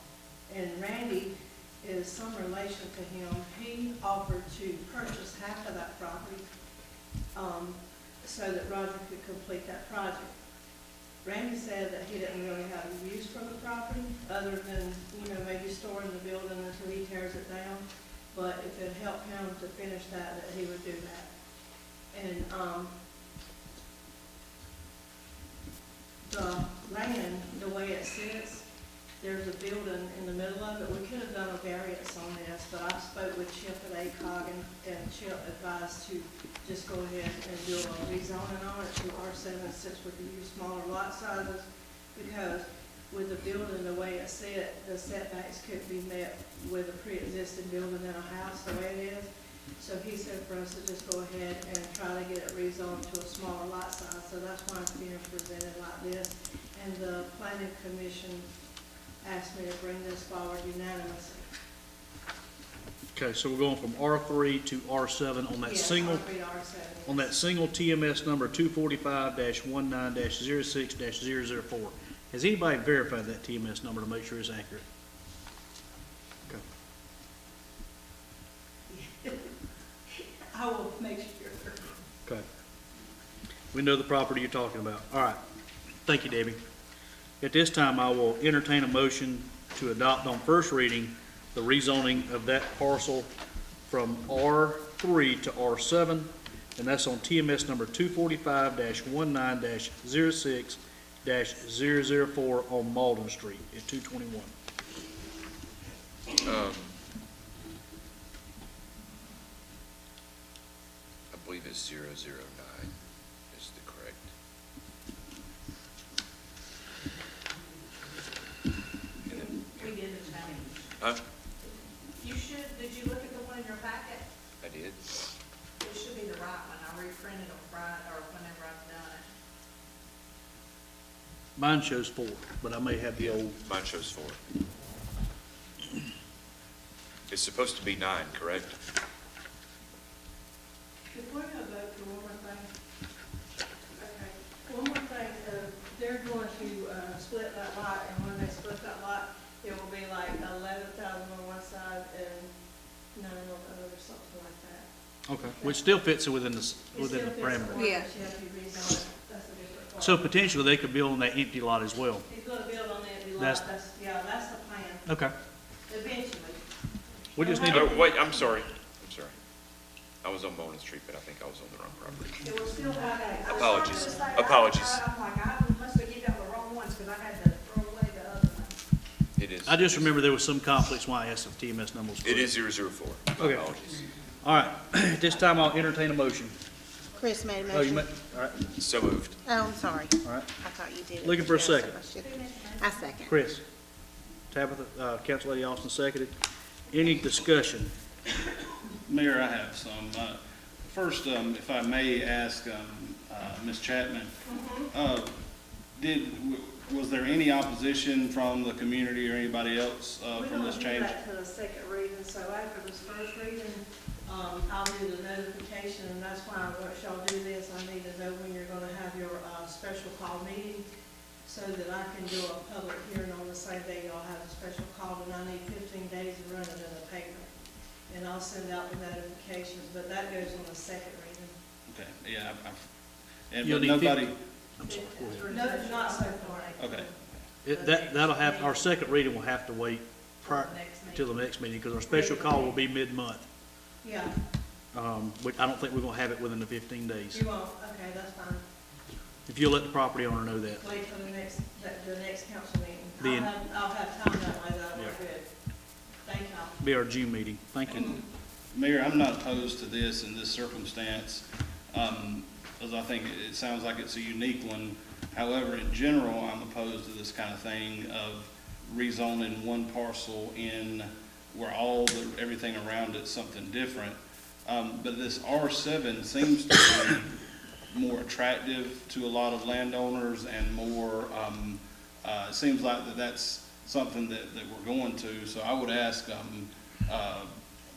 And Randy is some relation to him. He offered to purchase half of that property so that Roger could complete that project. Randy said that he didn't really have a use for the property, other than, maybe storing the building until he tears it down. But if it helped him to finish that he would do that. And the land, the way it sits, there's a building in the middle of it. We could have done a variance on this, but I spoke with Chip at ACOG, and Chip advised to just go ahead and do a rezoning on it to R7, since we could use smaller lot sizes, because with the building the way it sits, the setbacks could be met with a pre-existing building in a house the way it is. So he said for us to just go ahead and try to get it rezoned to a smaller lot size. So that's why it's being presented like this. And the planning commission asked me to bring this forward unanimously. Okay, so we're going from R3 to R7 on that Yes, single, R3 to R7, on that single TMS number 245-19-06-004. Has anybody verified that TMS number to make sure it's accurate? Okay. I will make sure. Okay. We know the property you're talking about. All right. Thank you, Debbie. At this time, I will entertain a motion to adopt on first reading the rezoning of that parcel from R3 to R7, and that's on TMS number 245-19-06-004 on Malden Street at 221. I believe it's 009 is the correct. And then, We did the change. huh? Did you look at the one in your packet? I did. It should be the right one. I reprinted them Friday, or whenever I've done it. Mine shows 4, but I may have the old. Mine shows 4. It's supposed to be 9, correct? Before you vote for one more thing, okay, one more thing, they're going to split that lot, and when they split that lot, it will be like 11,000 on one side and 9 on the other, something like that. Okay, which still fits within the It still fits parameter. the Yeah. ordinance, you have to rezone it. That's a different part. So potentially they could build on that empty lot as well. He's gonna build on the empty lot, That's- that's the plan, Okay. eventually. We just need Oh, to, wait, I'm sorry. I was on Bowling Street, but I think I was on the wrong property. It will still have that. Apologies. Apologies. I'm like, I must have given out the wrong ones, because I had to throw away the other one. It is. I just remember there was some conflicts when I asked if TMS number was correct. It is 004. My Okay. apologies. All right, at this time I'll entertain a motion. Chris made a Oh, you motion. all right, So moved. Oh, I'm sorry. all right. I thought you did it. Looking for a Yes, second. I second. Chris. Tabitha, Council Lady Austin seconded. Any discussion? Mayor, I have some. First, if I may ask Ms. Chapman, was there any opposition from the community or anybody else from this change? We don't do that to the second reading, so after this first reading, I'll do the notification, and that's why once y'all do this, I need to know when you're gonna have your special call meeting, so that I can do a public hearing on the same day y'all have a special call, and I need 15 days to run it in the paper. And I'll send out the notifications, but that goes on the second reading. Okay, yeah, You'll but need nobody, I'm sorry, go ahead. No, not so far. okay. That'll have, our second reading will have to wait prior, the next meeting. till the next meeting, because our special call will be mid-month. Yeah, But I don't think we're gonna have it within the 15 days. you won't, okay, that's fine. If you'll let the property owner know that. Wait till the next council meeting. Being- I'll have time that way, that'll Yeah. work good. Thank y'all. Be our June meeting. Thank you. Mayor, I'm not opposed to this in this circumstance, because I think it sounds like it's a unique one. However, in general, I'm opposed to this kind of thing of rezoning one parcel in where everything around it's something different. But this R7 seems to be more attractive to a lot of landowners and more, it seems like that's something that we're going to. So I would ask,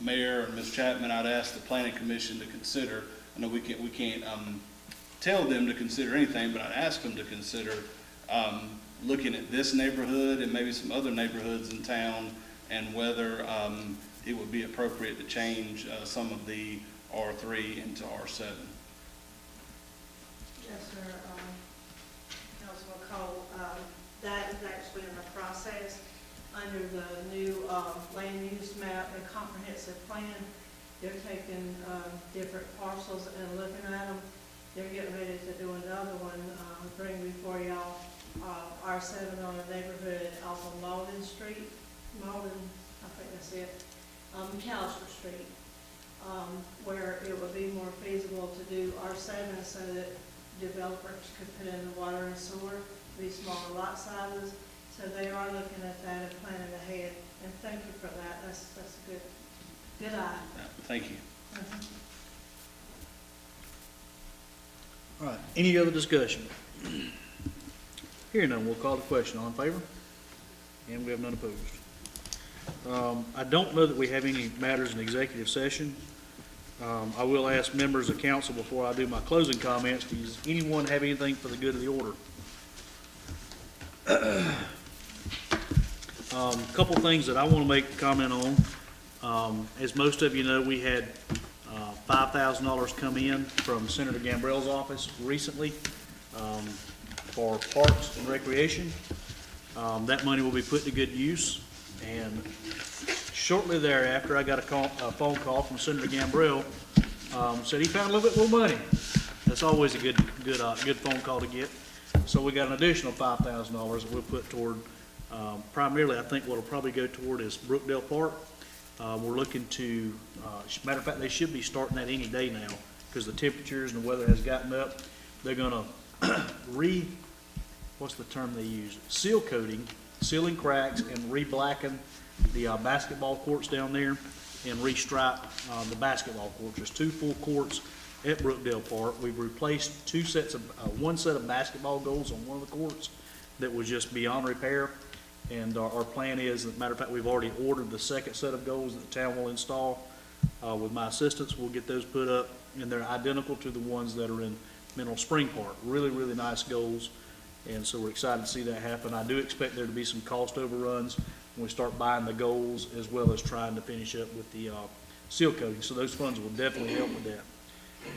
Mayor and Ms. Chapman, I'd ask the Planning Commission to consider, I know we can't tell them to consider anything, but I'd ask them to consider looking at this neighborhood and maybe some other neighborhoods in town, and whether it would be appropriate to change some of the R3 into R7. Yes, sir. Councilman Cole, that is actually in the process under the new land use map and comprehensive plan. They're taking different parcels and looking at them. They're getting ready to do another one, bring before y'all R7 on a neighborhood off of Malden Street, I think that's it, McAllister Street, where it would be more feasible to do R7 so that developers could put in the water and sewer, be smaller lot sizes. So they are looking at that and planning ahead, and thank you for that. That's a good eye. Thank you. All right, any other discussion? Hearing none, we'll call the question. All in favor? And we have none opposed. I don't know that we have any matters in executive session. I will ask members of council before I do my closing comments, does anyone have anything for the good of the order? Couple things that I want to make a comment on. As most of you know, we had $5,000 come in from Senator Gambrell's office recently for parks and recreation. That money will be put to good use, and shortly thereafter, I got a phone call from Senator Gambrell. Said he found a little bit more money. That's always a good phone call to get. So we got an additional $5,000 that we'll put toward, primarily I think what'll probably go toward is Brookdale Park. We're looking to, matter of fact, they should be starting that any day now because the temperatures and the weather has gotten up. They're gonna what's the term they use? Seal coating, sealing cracks and re-blacken the basketball courts down there and restripe the basketball courts. There's 2 full courts at Brookdale Park. We've replaced one set of basketball goals on one of the courts that was just beyond repair. And our plan is, as a matter of fact, we've already ordered the second set of goals that the town will install. With my assistance, we'll get those put up, and they're identical to the ones that are in Mineral Spring Park. Really, really nice goals, and so we're excited to see that happen. I do expect there to be some cost overruns when we start buying the goals, as well as trying to finish up with the seal coating. So those funds will definitely help with that.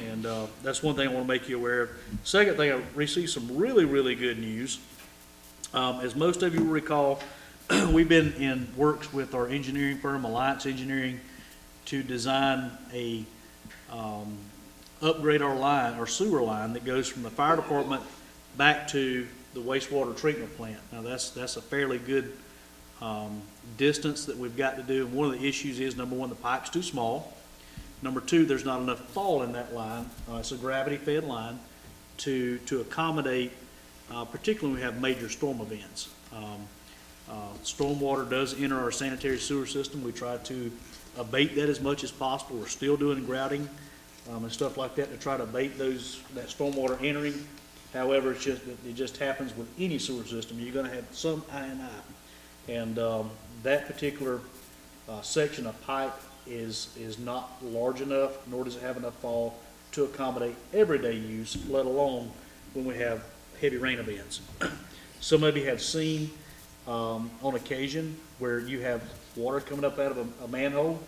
And that's one thing I want to make you aware of. Second thing, I received some really, really good news. As most of you will recall, we've been in works with our engineering firm, Alliance Engineering, to design a upgrade our sewer line that goes from the fire department back to the wastewater treatment plant. Now that's a fairly good distance that we've got to do. And one of the issues is, number one, the pipe's too small. Number two, there's not enough fall in that line. It's a gravity-fed line to accommodate, particularly when we have major storm events. Stormwater does enter our sanitary sewer system. We try to abate that as much as possible. We're still doing grouting and stuff like that to try to abate that stormwater entering. However, it just happens with any sewer system. You're going to have some I&I. And that particular section of pipe is not large enough, nor does it have enough fall to accommodate everyday use, let alone when we have heavy rain events. Some of you have seen on occasion where you have water coming up out of a manhole.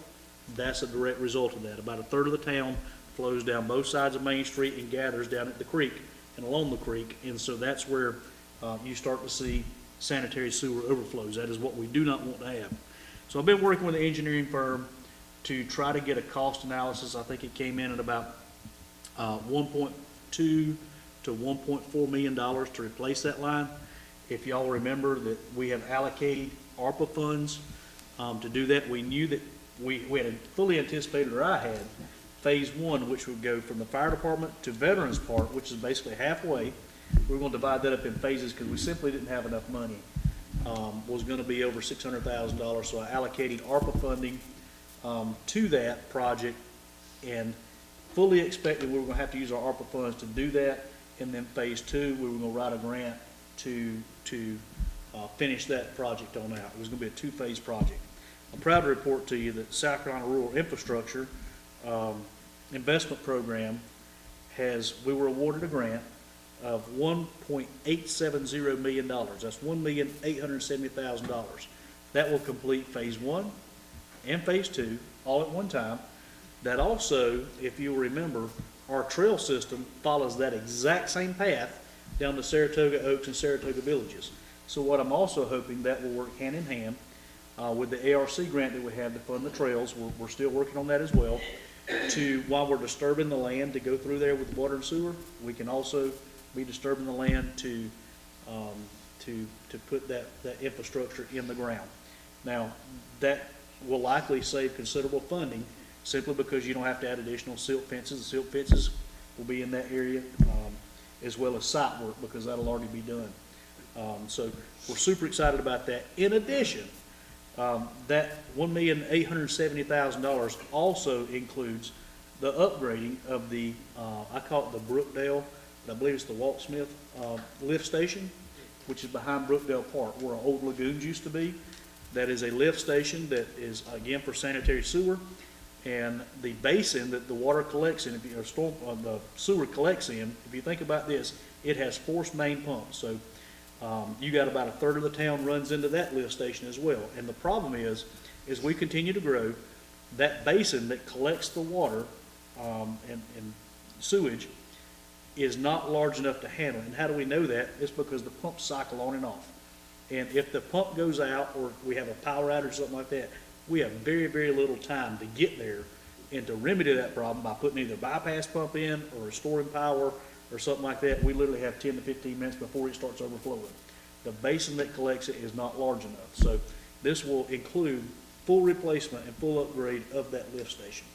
That's a direct result of that. About a third of the town flows down both sides of Main Street and gathers down at the creek and along the creek, and so that's where you start to see sanitary sewer overflows. That is what we do not want to have. So I've been working with the engineering firm to try to get a cost analysis. I think it came in at about 1.2 to $1.4 million to replace that line. If y'all remember that we have allocated ARPA funds to do that, we knew that we had fully anticipated, or I had, phase one, which would go from the fire department to Veterans Park, which is basically halfway. We were going to divide that up in phases because we simply didn't have enough money. Was going to be over $600,000, so I allocated ARPA funding to that project, and fully expected we were going to have to use our ARPA funds to do that. And then phase two, we were going to write a grant to finish that project on out. It was going to be a two-phase project. I'm proud to report to you that South Carolina Rural Infrastructure Investment Program we were awarded a grant of $1.870 million. That's $1,870,000. That will complete phase one and phase two all at one time. That also, if you'll remember, our trail system follows that exact same path down to Saratoga Oaks and Saratoga Villages. So what I'm also hoping that will work hand in hand with the ARC grant that we have to fund the trails. We're still working on that as well. While we're disturbing the land to go through there with water and sewer, we can also be disturbing the land to put that infrastructure in the ground. Now, that will likely save considerable funding simply because you don't have to add additional silt fences. The silt fences will be in that area, as well as site work, because that'll already be done. So we're super excited about that. In addition, that $1,870,000 also includes the upgrading of the, I call it the Brookdale, but I believe it's the Walt Smith lift station, which is behind Brookdale Park, where our old lagoons used to be. That is a lift station that is, again, for sanitary sewer. And the basin that the water collects in, the sewer collects in, if you think about this, it has forced main pumps. So you got about a third of the town runs into that lift station as well. And the problem is we continue to grow, that basin that collects the water and sewage is not large enough to handle. And how do we know that? It's because the pumps cycle on and off. And if the pump goes out, or we have a power outage or something like that, we have very, very little time to get there and to remedy that problem by putting either a bypass pump in or restoring power or something like that. We literally have 10 to 15 minutes before it starts overflowing. The basin that collects it is not large enough. So this will include full replacement and full upgrade of that lift station.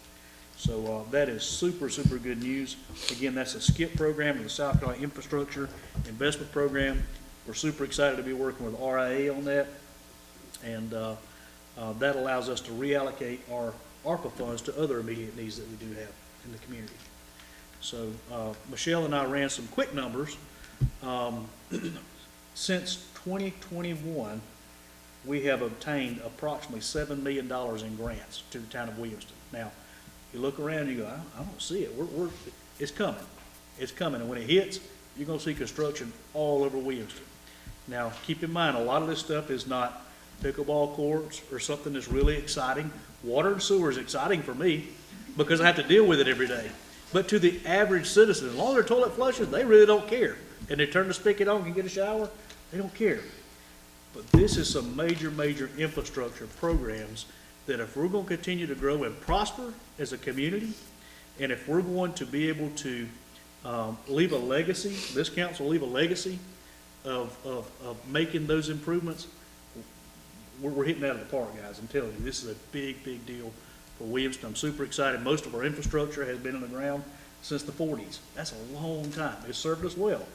So that is super, super good news. Again, that's a SCIP program, the South Carolina Infrastructure Investment Program. We're super excited to be working with RIA on that. And that allows us to reallocate our ARPA funds to other immediate needs that we do have in the community. So Michelle and I ran some quick numbers. Since 2021, we have obtained approximately $7 million in grants to the town of Williamston. Now, you look around and you go, I don't see it. It's coming. It's coming. And when it hits, you're going to see construction all over Williamston. Now, keep in mind, a lot of this stuff is not pickleball courts or something that's really exciting. Water and sewer is exciting for me because I have to deal with it every day. But to the average citizen, as long as their toilet flushes, they really don't care. And they turn the spigot on and get a shower, they don't care. But this is some major, major infrastructure programs that if we're going to continue to grow and prosper as a community, and if we're going to be able to leave a legacy, this council leave a legacy of making those improvements, we're hitting that out of the park, guys. I'm telling you, this is a big, big deal for Williamston. I'm super excited. Most of our infrastructure has been on the ground since the 40s. That's a long time. It's served us well.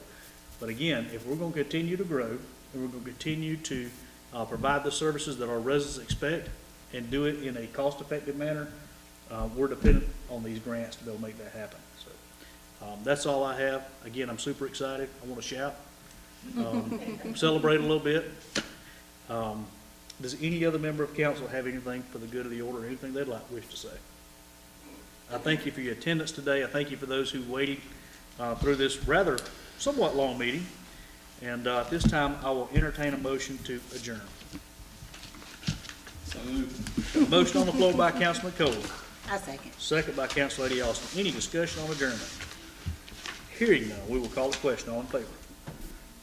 But again, if we're going to continue to grow, and we're going to continue to provide the services that our residents expect and do it in a cost-effective manner, we're dependent on these grants to be able to make that happen. So that's all I have. Again, I'm super excited. I want to shout, celebrate a little bit. Does any other member of council have anything for the good of the order, or anything they'd wish to say? I thank you for your attendance today. I thank you for those who waited through this rather somewhat long meeting. And at this time, I will entertain a motion to adjourn. So moved. A motion on the floor by Councilman Cole. I second. Second by Council Lady Austin. Any discussion on adjournment? Hearing none, we will call the question. All in favor?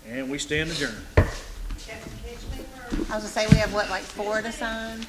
And we stand adjourned. I was gonna say, we have what, like 4 to sign?